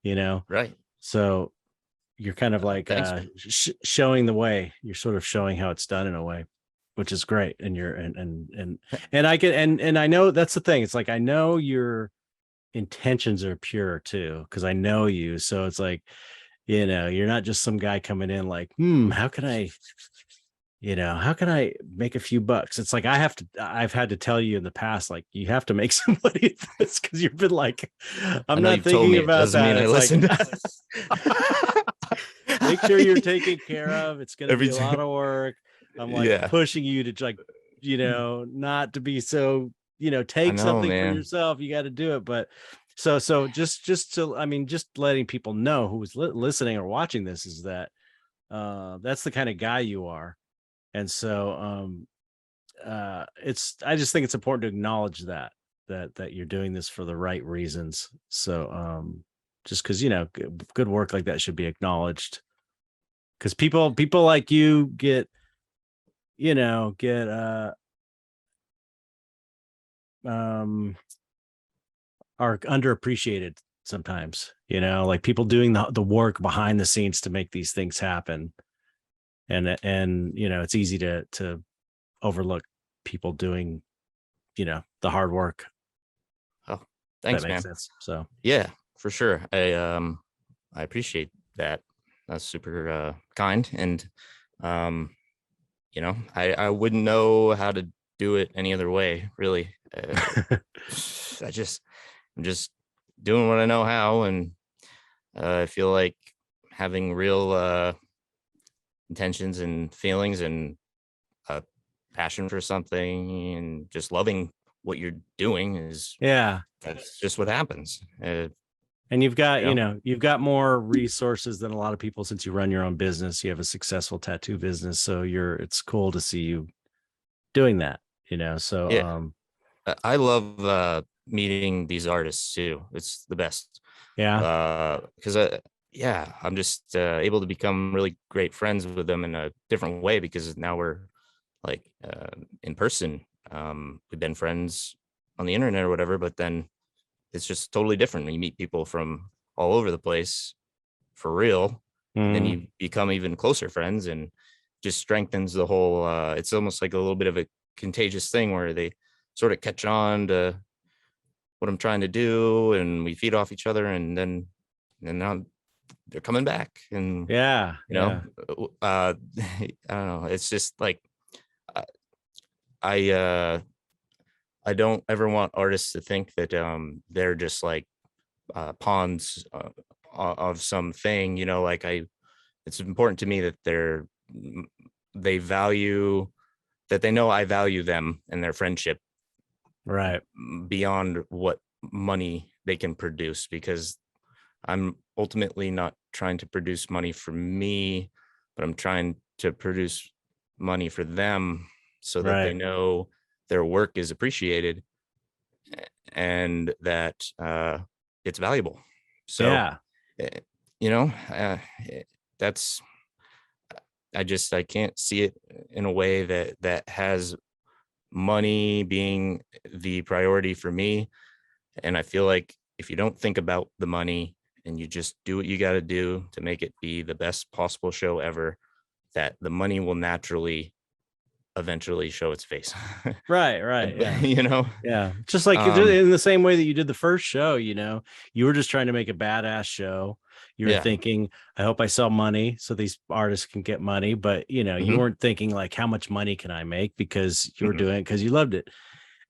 you know. right. So you're kind of like, Thanks. showing the way. You're sort of showing how it's done in a way, which is great. And you're and I can, and I know that's the thing. It's like, I know your intentions are pure too, because I know you. So it's like, you're not just some guy coming in like, how can I make a few bucks? It's like, I've had to tell you in the past, like, you have to make some money at this, because you've been like, I I'm know not you've told thinking me it about doesn't that. mean I It's listened. like, make sure you're taken care of. It's going to Every be a lot time. of work. I'm like Yeah, pushing you to, like, not to be so, I take know, something for man. yourself. You got to do it. But so just to, I mean, just letting people know who is listening or watching this, is that that's the kind of guy you are. And so I just think it's important to acknowledge that that you're doing this for the right reasons. So just because good work like that should be acknowledged, because people like you get um are underappreciated sometimes, like people doing the work behind the scenes to make these things happen. And it's easy to overlook people doing, the hard work. Oh, If that thanks, makes man. sense. So Yeah, for sure. I appreciate that. That's super kind. And I wouldn't know how to do it any other way, really. I'm just doing what I know how, and I feel like having real intentions and feelings and a passion for something and just loving what you're doing is yeah. that's just what happens. And you've got, You know, you've got more resources than a lot of people since you run your own business. You have a successful tattoo business. So it's cool to see you doing that, so yeah. I love meeting these artists too. It's the best. yeah. Because yeah, I'm just able to become really great friends with them in a different way because now we're like in person. We've been friends on the internet or whatever, but then it's just totally different when you meet people from all over the place for real, and then Mm, you become even closer friends, and just strengthens the whole it's almost like a little bit of a contagious thing where they sort of catch on to what I'm trying to do, and we feed off each other, and now they're coming back, and yeah. you know, Yeah. I don't know. It's just like I I, I don't ever want artists to think that they're just like pawns of something. Like it's important to me that they value that they know I value them and their friendship Right. beyond what money they can produce, because I'm ultimately not trying to produce money for me, but I'm trying to produce money for them so that they Right. know their work is appreciated and that it's valuable. So, Yeah. eh, you know, uh, eh, that's I can't see it in a way that has money being the priority for me. And I feel like if you don't think about the money and you just do what you got to do to make it be the best possible show ever, that the money will naturally eventually show its face. Right. Right. Yeah. you know, Yeah. Just like um, in the same way that you did the first show, you were just trying to make a badass show. You were yeah. thinking, I hope I sell money so these artists can get money. But, you Hmm. weren't thinking like, how much money can I make? Because you were Hmm. doing it because you loved it.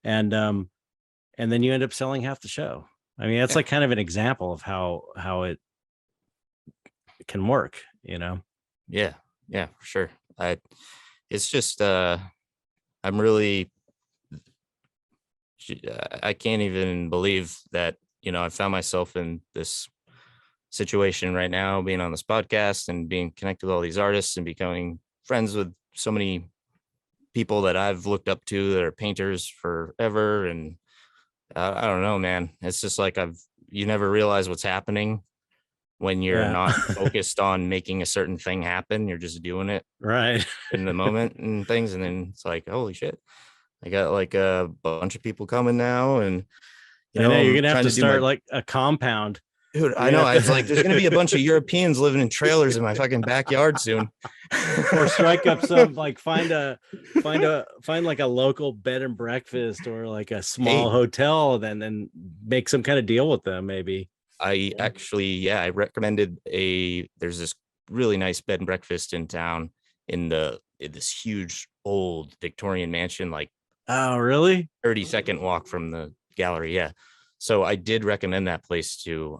And then you end up selling half the show. I mean, that's Yeah. like kind of an example of how it can work. Yeah. Yeah, for sure. It's just, I'm really, I can't even believe that, I found myself in this situation right now, being on this podcast and being connected with all these artists and becoming friends with so many people that I've looked up to that are painters forever. And I don't know, man. It's just like you never realize what's happening when you're Yeah. not focused on making a certain thing happen. You're just doing it Right. in the moment and things. And then it's like, holy shit, I got like a bunch of people coming now. And, I know you're I'm gonna have trying to to do my start like a compound. dude. You're I gonna know. have It's like, there's going to be a bunch of to Europeans living in trailers in my fucking backyard soon. or strike up some like find like a local bed and breakfast or like a small Hey, hotel, then make some kind of deal with them maybe. I Yeah. actually, yeah, I recommended there's this really nice bed and breakfast in town in this huge old Victorian mansion, like Oh, really? 30-second walk from the gallery. Yeah. So I did recommend that place to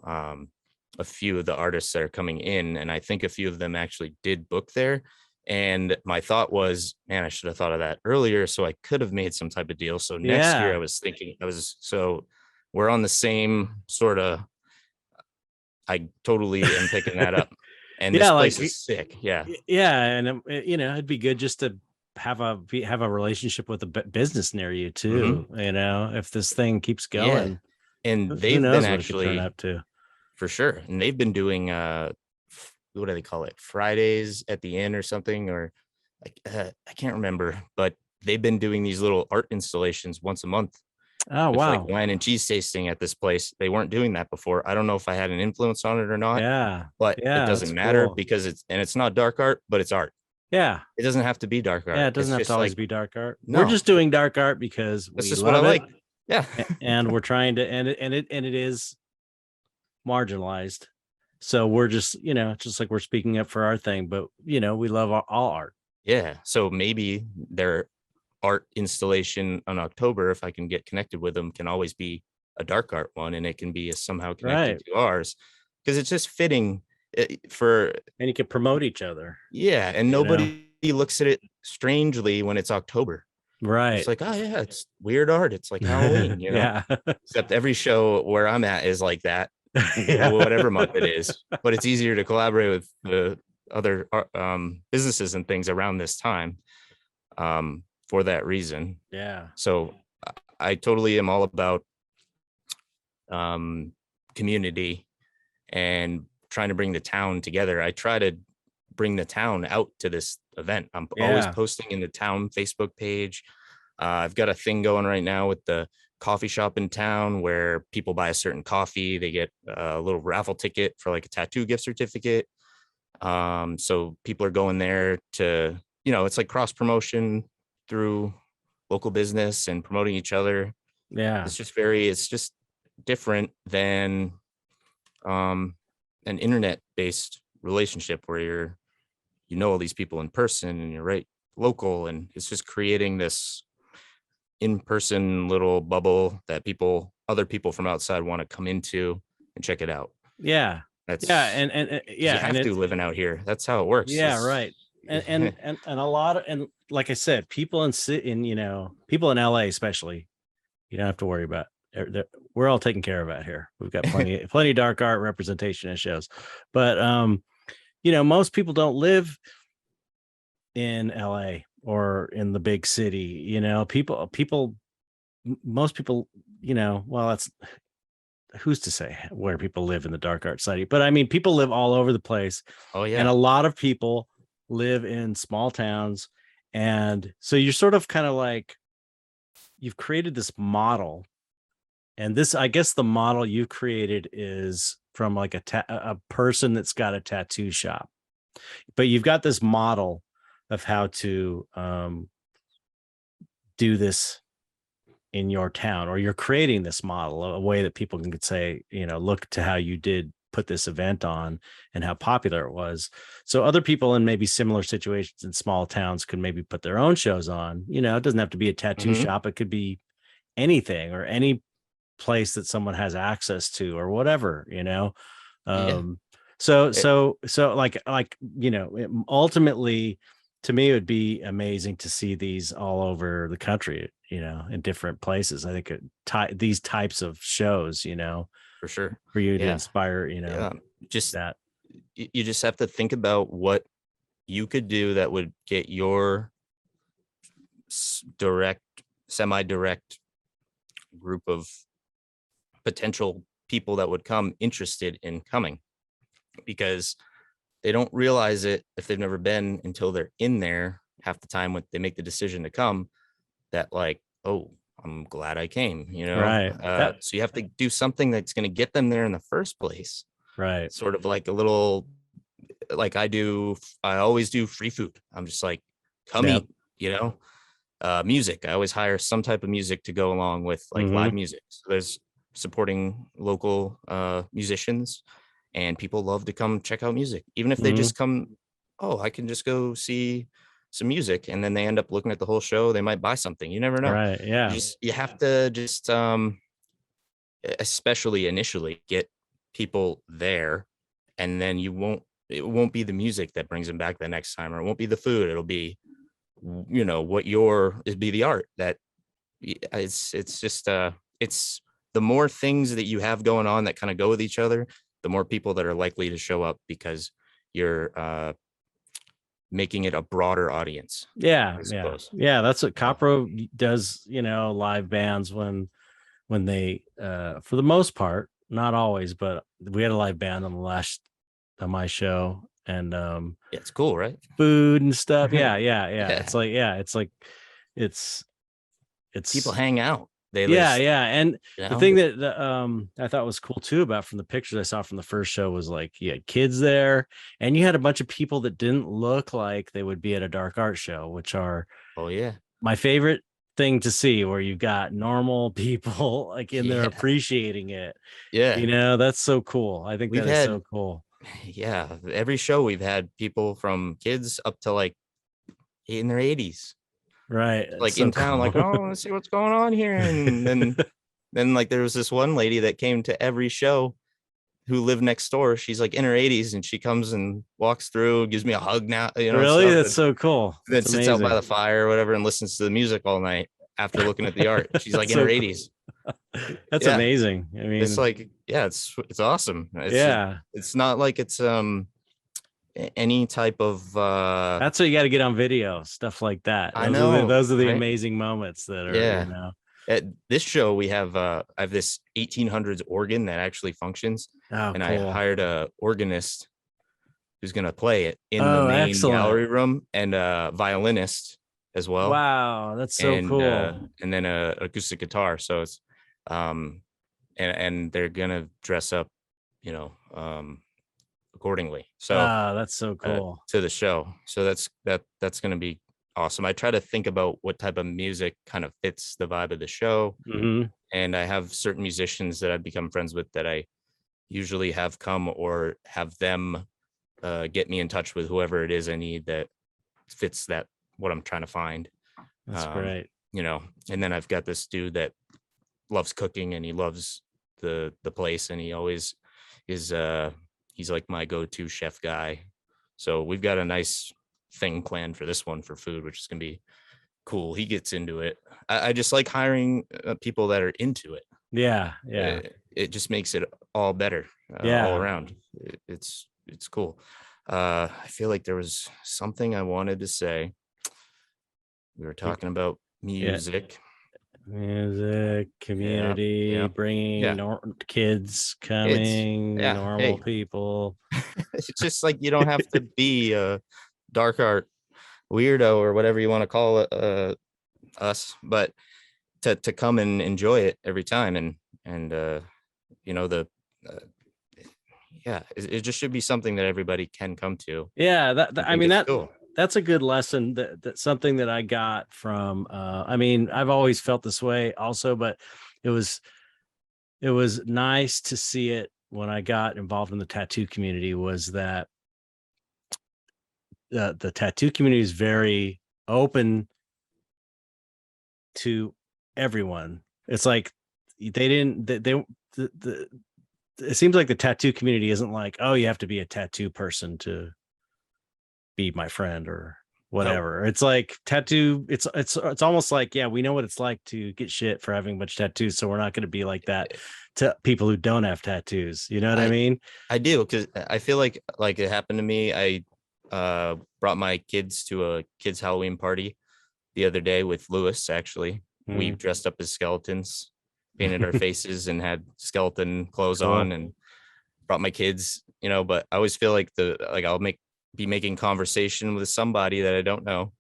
a few of the artists that are coming in. And I think a few of them actually did book there. And my thought was, man, I should have thought of that earlier. So I could have made some type of deal. So next year I Yeah. was thinking, so we're on the same sort of, I totally am picking that up. And Yeah, this like place is sick. Yeah. yeah, and it'd be good just to have a relationship with a business near you Hmm. too. If this thing keeps Yeah. going, And who they've been knows what it could turn actually, up to. for sure. And they've been doing what do they call it? Fridays at the inn or something, or like I can't remember, but they've been doing these little art installations once a month Oh with like wow. wine and cheese tasting at this place. They weren't doing that before. I don't know if I had an influence on it or not, Yeah. but it Yeah, that's doesn't matter cool. because it's not dark art, but it's art. Yeah. It doesn't have to be dark Yeah, art. it It's doesn't have to just always like, be dark art. We're no, just doing dark art because that's we just what I love it, like. Yeah. and we're trying to and it is marginalized. So we're just, just like we're speaking up for our thing, but we love all art. Yeah. So maybe their art installation on October, if I can get connected with them, can always be a dark art one, and it can be somehow connected Right. to ours because it's just fitting for, And you can promote each other, yeah. And you know. nobody looks at it strangely when it's October. It's Right. like, oh yeah, it's weird art. It's like Halloween, Yeah. except every show where I'm at is like that, Yeah. whatever month it is. But it's easier to collaborate with the other businesses and things around this time, for that reason. Yeah. So I totally am all about um, community and trying to bring the town together. I try to bring the town out to this event. I'm always Yeah. posting in the town Facebook page. I've got a thing going right now with the coffee shop in town where people buy a certain coffee, they get a little raffle ticket for like a tattoo gift certificate. So people are going there to, it's like cross promotion through local business and promoting each other. Yeah. It's just different than um, an internet based relationship where all these people in person and you're right local, and it's just creating this in-person little bubble that other people from outside want to come into and check it out. Yeah. Yeah. That's And because yeah. you And have to it's, living out here. That's how it works. yeah, right. And a lot of, and like I said, people people in LA especially, you don't have to worry about. We're all taken care of out here. We've got plenty of dark art representation in shows, but most people don't live in LA or in the big city. Most people, well, that's who's to say where people live in the dark art society, but I mean, people live all over the place, Oh and yeah. a lot of people live in small towns, and so you're sort of kind of like you've created this model. And this, I guess, the model you created is from like a person that's got a tattoo shop, but you've got this model of how to do this in your town, or you're creating this model, a way that people can say, look to how you did put this event on and how popular it was. So other people in maybe similar situations in small towns could maybe put their own shows on. It doesn't have to be a tattoo Hmm. shop. It could be anything or any place that someone has access to or whatever. Yeah. um so It, so so ultimately, to me, it would be amazing to see these all over the country, in different places. I think these types of shows, for sure. for you to Yeah. inspire, Yeah. Just that. you just have to think about what you could do that would get your direct, semi-direct group of potential people that would come interested in coming, because they don't realize it if they've never been until they're in there half the time when they make the decision to come, that like, oh, I'm glad I came, Right. That. so you have to do something that's going to get them there in the first place, Right. sort of like a little, like I always do free food. I'm just like, come Yep. eat, music. I always hire some type of music to go along with like live Hmm. music. So there's supporting local musicians, and people love to come check out music, even if they Hmm. just come, oh, I can just go see some music, and then they end up looking at the whole show. They might buy something. You never know. Right. Yeah. You have to just especially initially get people there, and then it won't be the music that brings them back the next time, or it won't be the food. It'll be, it'd be the art that it's just it's the more things that you have going on that kind of go with each other, the more people that are likely to show up, because you're making it a broader audience, Yeah, I yeah, suppose. yeah. That's what So, Copro does. Live bands when they, for the most part, not always, but we had a live band on the last on my show, and yeah, it's cool, right? food and stuff. Yeah, yeah, yeah. Yeah, It's people it's hang out. They yeah, just, yeah. And you the know, thing that I thought was cool too about from the pictures I saw from the first show was like you had kids there, and you had a bunch of people that didn't look like they would be at a dark art show, which are oh yeah, my favorite thing to see, where you've got normal people like in there yeah, appreciating it. yeah. That's so cool. I think We've that is had, so cool. yeah, every show we've had people from kids up to like in their 80s, Right. It's like in so town, like, cool. oh, let's see what's going on here. And then like there was this one lady that came to every show who lived next door. She's like in her 80s and she comes and walks through, gives me a hug now, and Really? stuff. That's And so cool. then That's sits out by amazing. the fire or whatever and listens to the music all night after looking at the art. She's like That's in her so cool. 80s. That's Yeah. amazing. I It's mean, like, yeah, it's awesome. yeah. It's not like it's any type of That's what you got to get on video, stuff like that. I Those know, are the right? amazing moments that are, Yeah. At this show, we have I have this 1800s organ that actually functions, Oh, and I cool. hired a organist who's gonna play it in the Oh, main excellent. gallery room, and a violinist as well, Wow, that's so cool. and then a acoustic guitar. So it's um and they're gonna dress up, you know, accordingly. So Ah, that's so cool. to the show. So that's going to be awesome. I try to think about what type of music kind of fits the vibe of the show, Hmm. and I have certain musicians that I've become friends with that I usually have come or have them get me in touch with whoever it is I need that fits that what I'm trying to find. That's Um, great. and then I've got this dude that loves cooking and he loves the place, and he always is he's like my go-to chef guy. So we've got a nice thing planned for this one for food, which is going to be cool. He gets into it. I just like hiring people that are into it. Yeah, yeah, It just makes it all better all yeah. around. It's cool. I feel like there was something I wanted to say. We were You- talking about Yeah. music. Music, Yeah, community, yeah, bringing yeah. Kids It's coming, yeah. normal Hey, people. it's just like you don't have to be a dark art weirdo or whatever you want to call it, us, but to come and enjoy it every time, and the uh, yeah, it just should be something that everybody can come to. Yeah, I I think mean it's cool. that's a good lesson. That's something that I got from. I mean, I've always felt this way, also, but it was it was nice to see it when I got involved in the tattoo community. Was that the tattoo community is very open to everyone. It's like they didn't they the it seems like the tattoo community isn't like, oh, you have to be a tattoo person to be my friend or No, whatever. It's like tattoo. It's almost like, yeah, we know what it's like to get shit for having a bunch of tattoos, so we're not going to be like that to people who don't have tattoos. You know what I I mean? I do, because I feel like it happened to me. I brought my kids to a kids Halloween party the other day with Lewis. Actually, we Mm. dressed up as skeletons, painted our faces, and had skeleton clothes on, Cool. and brought my kids. But I always feel like I'll be making conversation with somebody that I don't know,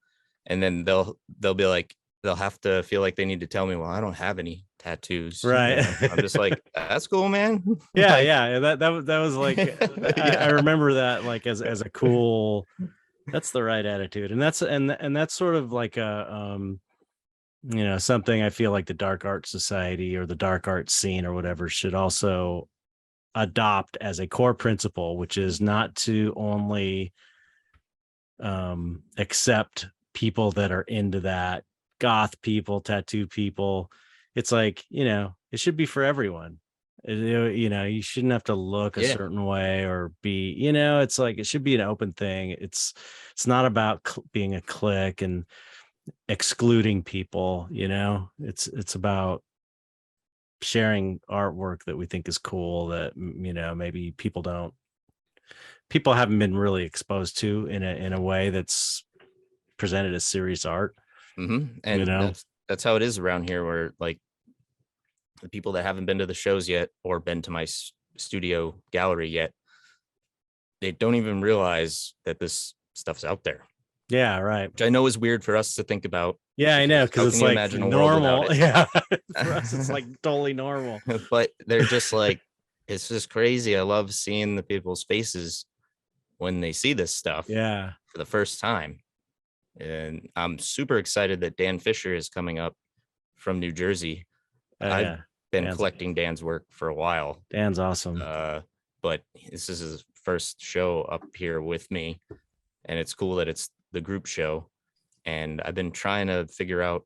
and then they'll be like they'll have to feel like they need to tell me, well, I don't have any tattoos. Right. I'm just like, that's cool, man. Yeah, Like, yeah. That was like, I yeah, remember that like as a cool. That's the right attitude, and that's sort of like a something I feel like the dark art society or the dark art scene or whatever should also adopt as a core principle, which is not to only accept people that are into that, goth people, tattoo people. It's like, it should be for everyone. You shouldn't have to look a yeah, certain way or be, it's like it should be an open thing. It's not about being a clique and excluding people. It's about sharing artwork that we think is cool that maybe people don't people haven't been really exposed to in a way that's presented as serious art, you And know? that's how it is around here, where like the people that haven't been to the shows yet or been to my studio gallery yet, they don't even realize that this stuff's out there, Yeah, right. which I know is weird for us to think about, Yeah, I know, because because how can it's you like imagine a world without normal. it? Yeah. For us, it's like totally normal. But they're just like, it's just crazy. I love seeing the people's faces when they see this stuff Yeah. for the first time. And I'm super excited that Dan Fisher is coming up from New Jersey. Oh I've yeah. been Dan's collecting Dan's work for a while, Dan's awesome. but this is his first show up here with me, and it's cool that it's the group show. And I've been trying to figure out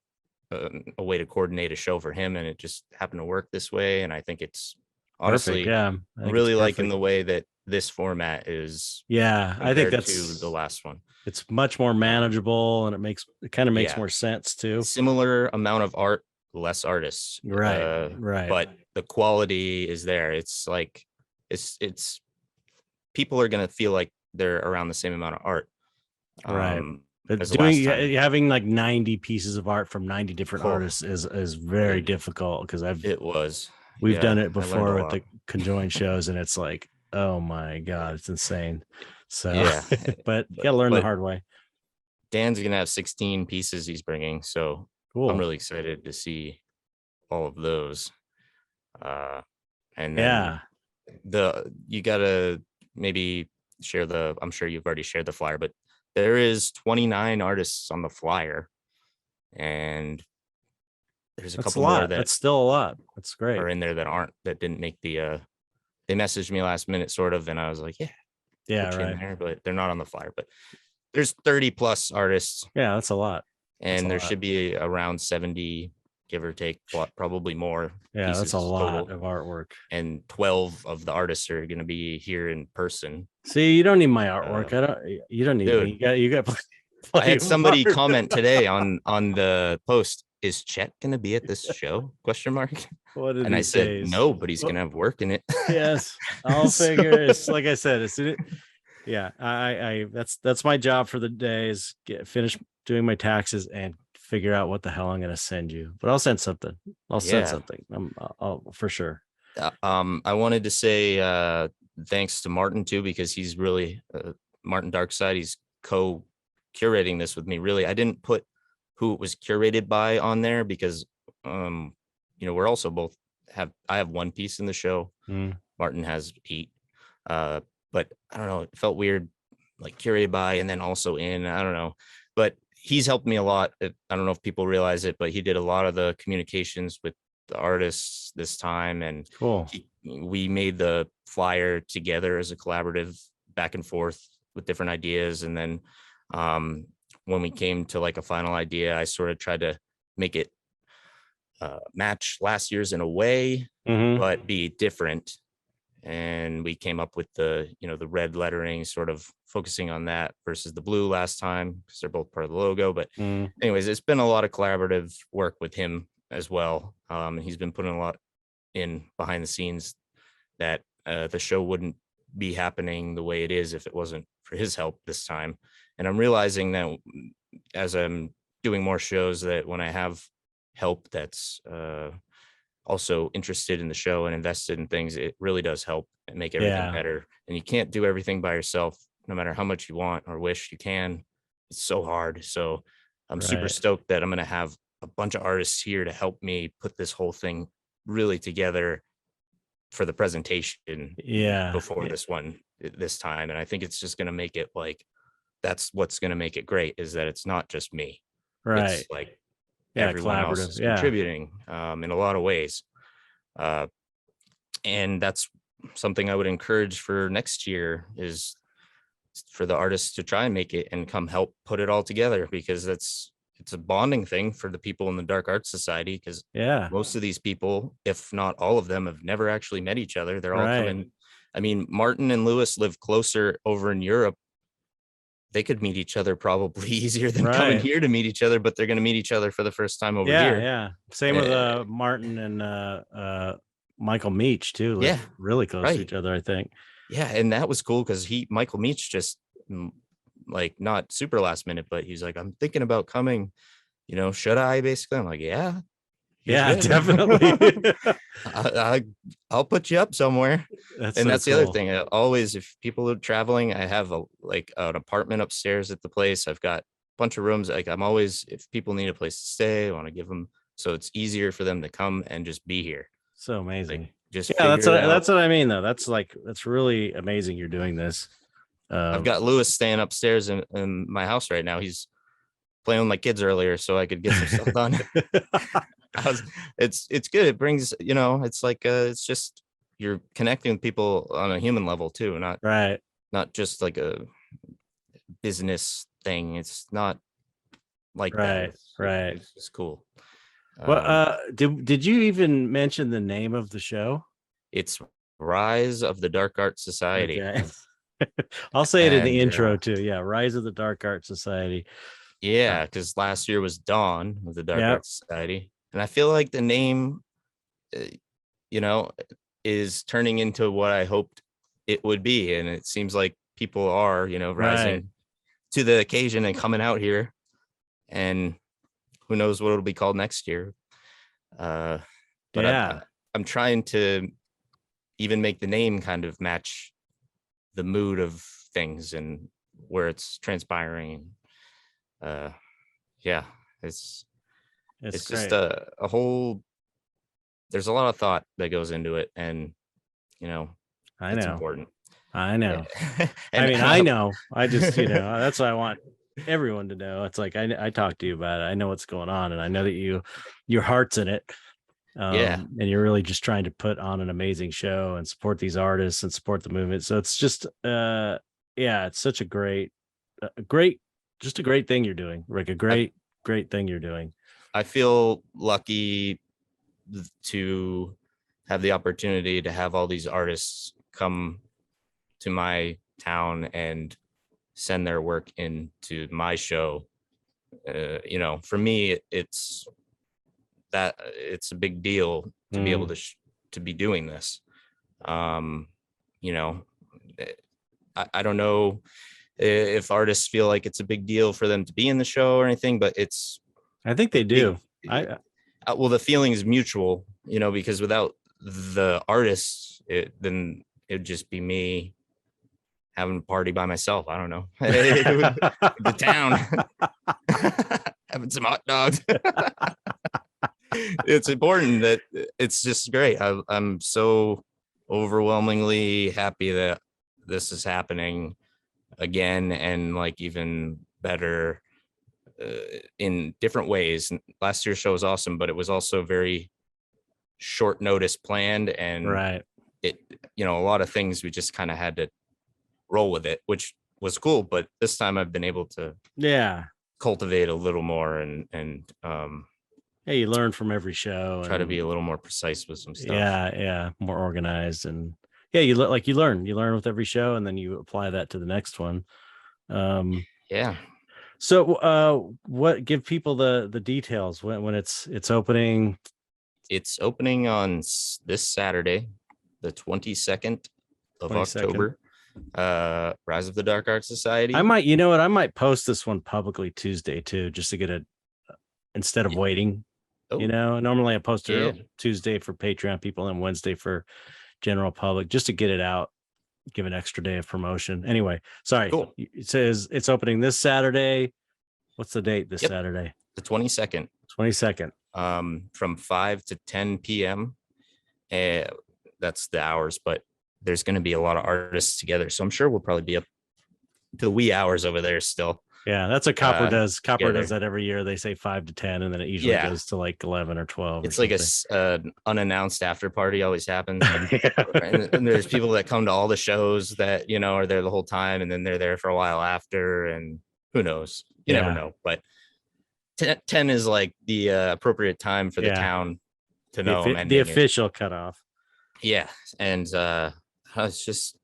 a way to coordinate a show for him, and it just happened to work this way. And I think it's Perfect. honestly, Yeah. I I'm think it's really liking perfect. the way that this format is Yeah. I think compared to the that's last one. it's much more manageable, and it kind of makes Yeah, more sense too. similar amount of art, less artists, Right. Right. but the quality is there. It's like it's people are gonna feel like they're around the same amount of art, Right. um, But as the last doing time. having like 90 pieces of art from 90 different Oh, artists is very it, difficult, because it was, we've done yeah, it I learned a before at lot. the conjoined shows, and it's like, oh my God, it's insane. So, Yeah, but you gotta learn the but hard way. Dan's gonna have 16 pieces he's bringing, so I'm Cool. really excited to see all of those. And then Yeah. you gotta maybe share the, I'm sure you've already shared the flyer, but there is 29 artists on the flyer, and there's a That's a couple more lot. that That's still a lot. That's great. are in there that didn't make the they messaged me last minute sort of, and I was like, yeah, Yeah, put you in right. there, but they're not on the flyer. But there's 30 plus artists, Yeah, that's a lot. That's a and there lot. should be around 70, give or take, probably more Yeah, that's a pieces lot total, of artwork. and 12 of the artists are going to be here in person. See, you don't need my uh, artwork. You don't need me. Dude, You got I plenty had of somebody art. comment today on the post, is Chet going to be at this show, question mark? One of And I these said days. no, but he's Well, going to have work in it. yes, I'll So, figure. It's like I said, as soon yeah, I that's my job for the day, is finish doing my taxes and figure out what the hell I'm gonna send you. But I'll send something. I'll send yeah. something. I'll for sure. I wanted to say thanks to Martin too, because he's really Martin Darkside. He's co-curating this with me. Really, I didn't put who it was curated by on there because we're also both I have one piece in the show. Mm. Martin has 8. But I don't know, it felt weird, like curated by and then also in. I don't know, but he's helped me a lot. I don't know if people realize it, but he did a lot of the communications with the artists this time, and Cool. we made the flyer together as a collaborative, back and forth with different ideas. And then when we came to like a final idea, I sort of tried to make it match last year's in a way, Mm-hmm. but be different. And we came up with the red lettering, sort of focusing on that versus the blue last time, because they're both part of the logo. But Mm. anyways, it's been a lot of collaborative work with him as well. And he's been putting a lot in behind the scenes that the show wouldn't be happening the way it is if it wasn't for his help this time. And I'm realizing that as I'm doing more shows, that when I have help that's also interested in the show and invested in things, it really does help and make everything Yeah. better. And you can't do everything by yourself, no matter how much you want or wish you can. It's so hard. So I'm super Right. stoked that I'm going to have a bunch of artists here to help me put this whole thing really together for the presentation Yeah. before this time. And I think it's just going to make it like, that's what's going to make it great, is that it's not just me. It's Right. like Yeah. everyone else Collaborative. is Yeah. contributing in a lot of ways. And that's something I would encourage for next year, is for the artists to try and make it and come help put it all together, because it's a bonding thing for the people in the Dark Arts Society, because Yeah. most of these people, if not all of them, have never actually met each other. They're all Right. coming. I mean, Martin and Lewis live closer over in Europe. They could meet each other probably easier than coming Right. here to meet each other, but they're going to meet each other for the first time over Yeah. here. Yeah. Same with Uh, Martin and Michael Meach too. yeah, Live really close to right. each other, I think. Yeah, and that was cool because Michael Meach just like not super last minute, but he's like, I'm thinking about coming, should I? Basically, I'm like, yeah, you Yeah, should. definitely. I, I'll put you up somewhere. That's And so that's the other cool. thing. Always, if people are traveling, I have like an apartment upstairs at the place. I've got a bunch of rooms. Like I'm always, if people need a place to stay, I want to give them, so it's easier for them to come and just be here. So Like amazing. just Yeah, figure it out. that's what I mean though. That's really amazing you're doing this. I've Um got Lewis staying upstairs in my house right now. He's playing with my kids earlier so I could get some stuff done. I was, it's good. It brings, it's like it's just you're connecting with people on a human level too, not right. not just like a business thing. It's not like that. Right. Right. It's just cool. Well, Um, did you even mention the name of the show? it's Rise of the Dark Art Society, Okay. I'll say it in the and intro too. Yeah, Rise of the Dark Art Society. yeah, because last year was Dawn of the Dark Yeah, Art Society, and I feel like the name, uh, you know, is turning into what I hoped it would be, and it seems like people are, right. rising to the occasion and coming out here, and who knows what it'll be called next year. Uh, but Yeah. I'm trying to even make the name kind of match the mood of things and where it's transpiring. Uh, yeah, it's It's it's just great. a whole. There's a lot of thought that goes into it, and you know, I it's know. important. I know. I And mean, I know. I just, that's what I want everyone to know. It's like I talked to you about it. I know what's going on, and I know that your heart's in it. yeah, And you're really just trying to put on an amazing show and support these artists and support the movement. So it's just yeah, it's such a great just a great thing you're doing. Like a I great thing you're doing. I feel lucky to have the opportunity to have all these artists come to my town and send their work into my show. For me, it's a big deal to be able Mm, to be doing this. Um, you know, eh, I don't know if artists feel like it's a big deal for them to be in the show or anything, but it's I think a they big. do. I Well, the feeling is mutual, because without the artists, then it'd just be me having a party by myself. I don't know. The town having some hot dogs. It's important that it's just great. I'm so overwhelmingly happy that this is happening again, and like even better in different ways. Last year's show was awesome, but it was also very short notice planned, and right. it, a lot of things we just kind of had to roll with it, which was cool. But this time I've been able to Yeah. cultivate a little more Yeah, you learn from every show try to be and a little more precise with some stuff. yeah, yeah, more organized and yeah, you learn with every show and then you apply that to the next one. Um Yeah, so what give people the details when it's opening it's opening on this Saturday, the 22nd of 22nd. October. Rise of the Dark Art I Society. might, you know what, I might post this one publicly Tuesday too, just to get it instead of waiting. Oh, Normally I post yeah, it Tuesday for Patreon people and Wednesday for general public, just to get it out, give an extra day of promotion. Anyway, sorry. cool. It says it's opening this Saturday. What's the date this Yep, Saturday? the 22nd, 22nd. from 5 to 10 p.m. Uh, that's the hours, but there's going to be a lot of artists together, so I'm sure we'll probably be up to wee hours over there still. Yeah, that's what Copper does. Copper does Together. that every year. They say 5 to 10, and then it usually Yeah, goes to like 11 or 12 or it's like something. an unannounced after party always happens. Yeah. And there's people that come to all the shows that are there the whole time, and then they're there for a while after, and who knows, you never Yeah. know. But 10 is like the appropriate time for the Yeah. town to know I'm The ending it. official cutoff. Yeah, and it's just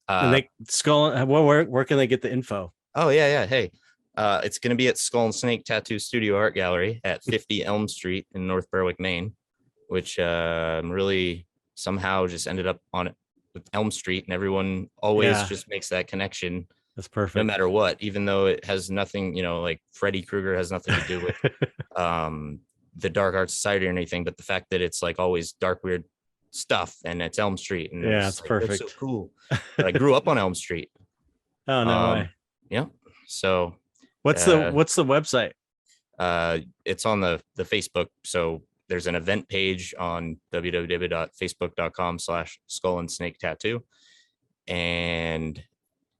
And they skull. Where can they get the info? oh yeah, hey, it's going to be at Skull and Snake Tattoo Studio Art Gallery at 50 Elm Street in North Berwick, Maine, which really somehow just ended up on with Elm Street, and everyone always Yeah, just makes that connection that's no perfect. matter what, even though it has nothing, like Freddy Krueger has nothing to do with um the dark art society or anything, but the fact that it's like always dark, weird stuff, and it's Elm Street, and Yeah, it's it's like that's so perfect. cool. But I grew up on Elm Street. Oh, no Um, way. yeah. So What's the uh what's the website? it's on the Facebook. So there's an event page on www.facebook.com/skull and snake tattoo. And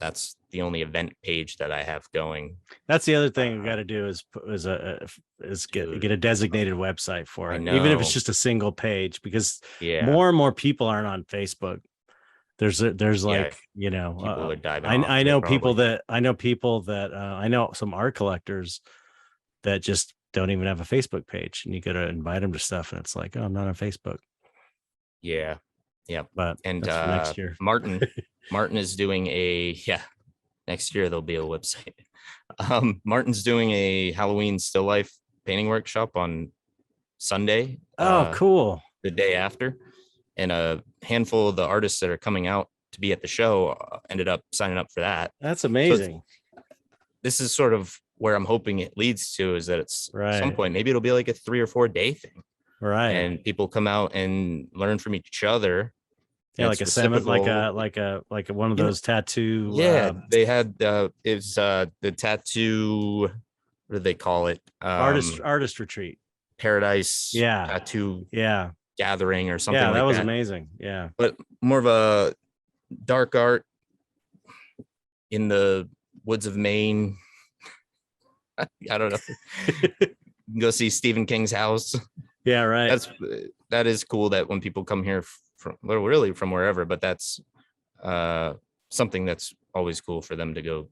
that's the only event page that I have going. That's the other thing we got Uh, to do is dude, get a designated website for I it, even if it's know. just a single page, because Yeah. more and more people aren't on Facebook. There's Yeah. like, you know, People are diving off I of it know probably. people that I know some art collectors that just don't even have a Facebook page, and you got to invite them to stuff, and it's like, oh, I'm not on Facebook, Yeah. Yeah. but And that's for next year. Martin is doing next year there'll be a website. Martin's doing a Halloween still life painting workshop on Sunday, Oh, cool. the day after. And a handful of the artists that are coming out to be at the show ended up signing up for that. That's So amazing. this is sort of where I'm hoping it leads to, is that it's some Right. point, maybe it'll be like a 3 or 4 day thing, Right. and people come out and learn from each other. Yeah, And like it's a salmon, reciprocal. like one of You know, those tattoo. yeah, they had it's the tattoo, what do they call it? Artist retreat. Paradise Yeah. tattoo Yeah. gathering or something Yeah, that like was that. amazing. Yeah. But more of a dark art in the woods of Maine. I don't know. Go see Stephen King's house. Yeah, right. That's that is cool that when people come here from, well, really from wherever, but that's uh something that's always cool for them to go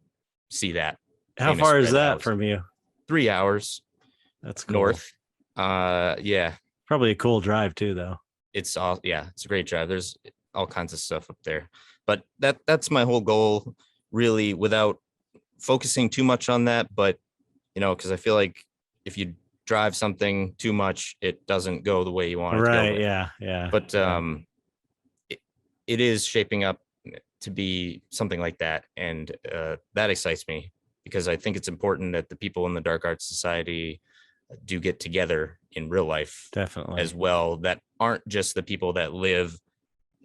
see that How famous far is red that house. from you? 3 hours That's cool. north. Yeah, Probably a cool drive too, though. it's all, yeah, it's a great drive. There's all kinds of stuff up there. But that's my whole goal, really, without focusing too much on that. But because I feel like if you drive something too much, it doesn't go the way you want it to go. Right. Yeah. Yeah. But Yeah. it is shaping up to be something like that, and that excites me, because I think it's important that the people in the dark arts society do get together in real life Definitely. as well, that aren't just the people that live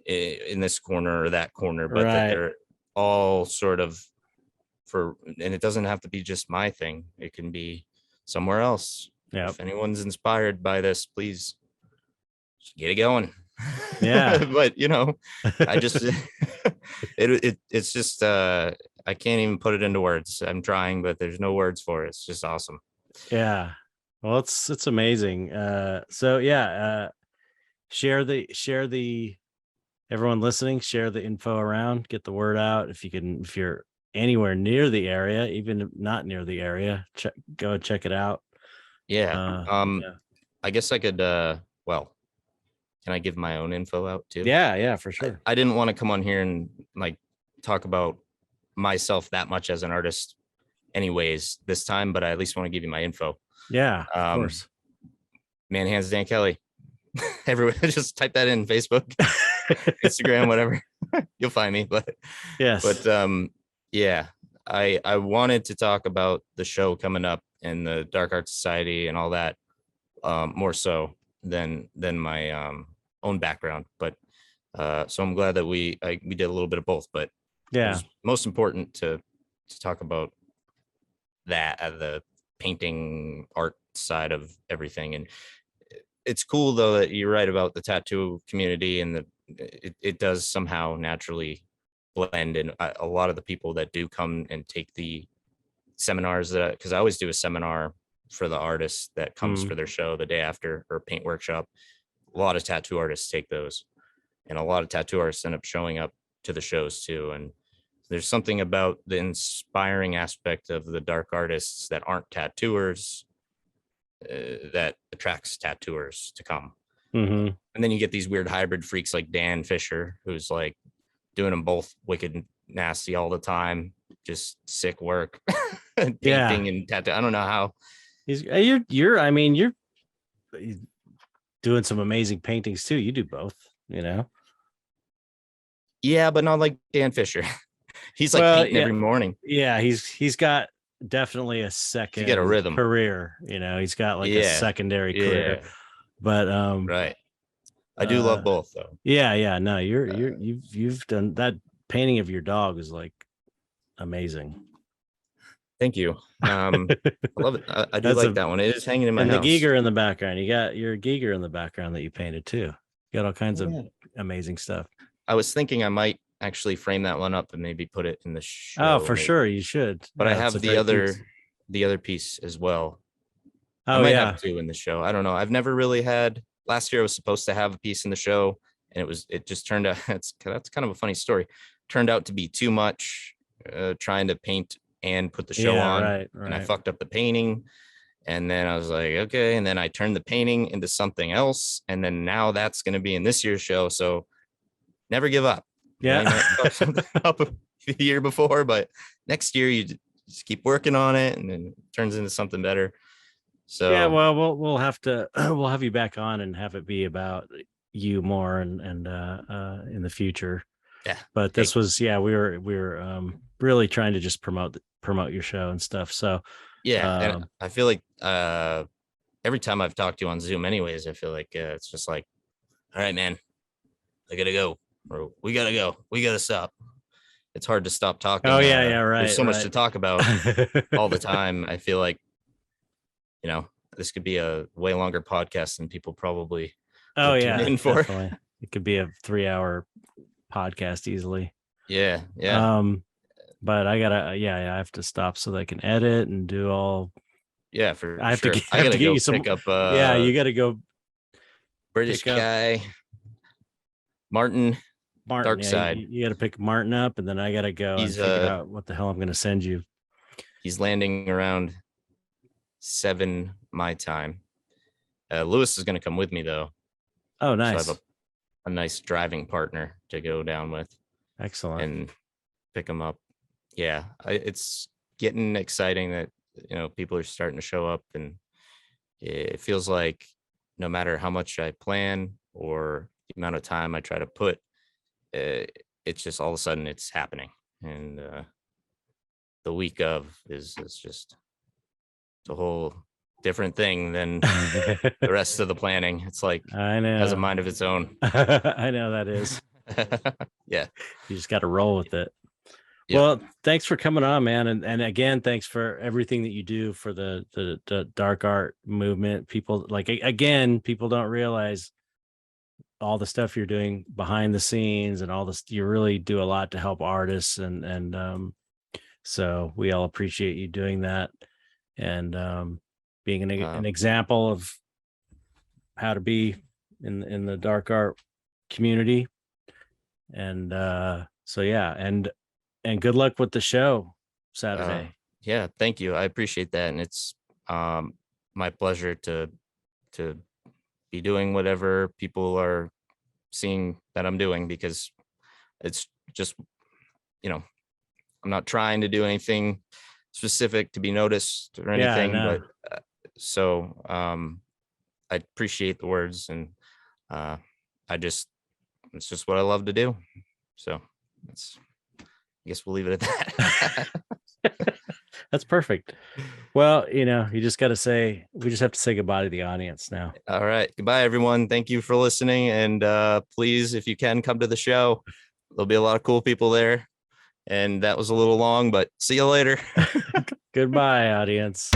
in this corner or that corner, but that Right. they're all sort of and it doesn't have to be just my thing, it can be somewhere else. Yeah. If anyone's inspired by this, please just get it going. Yeah. But I just it's just I can't even put it into words. I'm trying, but there's no words for it. It's just awesome. Yeah. Well, it's amazing. So yeah, share the everyone listening, share the info around, get the word out. If you're anywhere near the area, even if not near the area, go check it out. Yeah. Yeah. I guess I could well, can I give my own info out too? Yeah, yeah, for I, sure. I didn't want to come on here and like talk about myself that much as an artist anyways this time, but I at least want to give you my info. Yeah, of um course. Manhands Dan Kelley. Everyone just type that in Facebook, Instagram, whatever. You'll find me. But Yes. yeah, I wanted to talk about the show coming up and the Dark Art Society and all that, more so than my own background. But so I'm glad that we did a little bit of both, but it Yeah. was most important to talk about that, the painting art side of everything. And it's cool though that you're right about the tattoo community, and it does somehow naturally blend. And a lot of the people that do come and take the seminars, that because I always do a seminar for the artist that comes Mm. for their show the day after, or paint workshop. A lot of tattoo artists take those, and a lot of tattoo artists end up showing up to the shows too. And there's something about the inspiring aspect of the dark artists that aren't tattooers that attracts tattooers to come. Hmm. And then you get these weird hybrid freaks like Dan Fisher, who's like doing them both wicked and nasty all the time, just sick work, Yeah. painting and tattoo. I don't know how. You're I mean, you're doing some amazing paintings too. You do both, you know. Yeah, but not like Dan Fisher. He's like Well, painting yeah, every morning. yeah, he's got definitely a You get a second rhythm. career. He's got like a Yeah. secondary career. Yeah. But Right. I do love uh both though. yeah, no, Uh, you've done that. Painting of your dog is like amazing. Thank you. I love it. I do That's like a that one. It is hanging in my And the house. Giger in the background. You got your Giger in the background that you painted too. You got all kinds Oh, of yeah. amazing stuff. I was thinking I might actually frame that one up and maybe put it in the Oh, show, for sure, maybe. you should. But I Yeah, it's a have great piece. the other piece as well. I Oh might have yeah, two in the show. I don't know. I've never really had. Last year I was supposed to have a piece in the show, and it just turned out. That's kind of a funny story. Turned out to be too much, trying to paint and put the show yeah, on, right, and I right. fucked up the painting. And then I was like, okay. And then I turned the painting into something else. And then now that's going to be in this year's show. So never give up. You Yeah. might fuck something up the year before, but next year you just keep working on it and then it turns into something better. Yeah, So well, we'll have to we'll have you back on and have it be about you more and in the future. yeah. But this Hey, was we were really trying to just promote your show and stuff. So yeah. And um I feel like every time I've talked to you on Zoom, anyways, I feel like it's just like, all right, man, I gotta go, or we gotta go, we gotta stop. It's hard to stop oh talking. yeah, There's right, so much to right. talk about all the time. I feel like, you know, this could be a way longer podcast than people probably Oh would tune yeah, in for. definitely. It could be a 3 hour podcast easily. Yeah, yeah, Um, but I gotta, yeah, I have to stop so that I can edit and do all. yeah, for I have to sure. get, I I have gotta to get go you some. pick up Yeah, a you got to go British pick up guy, Martin Martin. Yeah, Darkside. you got to pick Martin up, and then I got to go and He's figure out what the hell I'm going to send you. he's landing around 7 my time. Lewis is gonna come with me though, Oh, so I have nice, a nice driving partner to go down with excellent. and pick him up. Yeah, it's getting exciting that people are starting to show up, and it feels like no matter how much I plan or the amount of time I try to put, it's just all of a sudden it's happening, and the week of is just a whole different thing than the rest of the planning. It's like I has a know, mind of its own. I know that is. Yeah. You just got to roll with it. Yep. Well, thanks for coming on, man, and again, thanks for everything that you do for the dark art movement. People like again, people don't realize all the stuff you're doing behind the scenes and all this. You really do a lot to help artists, and so we all appreciate you doing that and being Uh, an example of how to be in the dark art community. And so yeah, and good luck with the show uh, Saturday. yeah. Thank you. I appreciate that, and it's my pleasure to be doing whatever people are seeing that I'm doing, because it's just you know I'm not trying to do anything specific to be noticed or Yeah, anything, no. but so I appreciate the words, and uh, I just it's just what I love to do. So that's I guess we'll leave it at that. That's perfect. Well, you just got to say, we just have to say goodbye to the audience now. All right. Goodbye, everyone. Thank you for listening. And please, if you can, come to the show. There'll be a lot of cool people there. And that was a little long, but see you later. Goodbye, audience.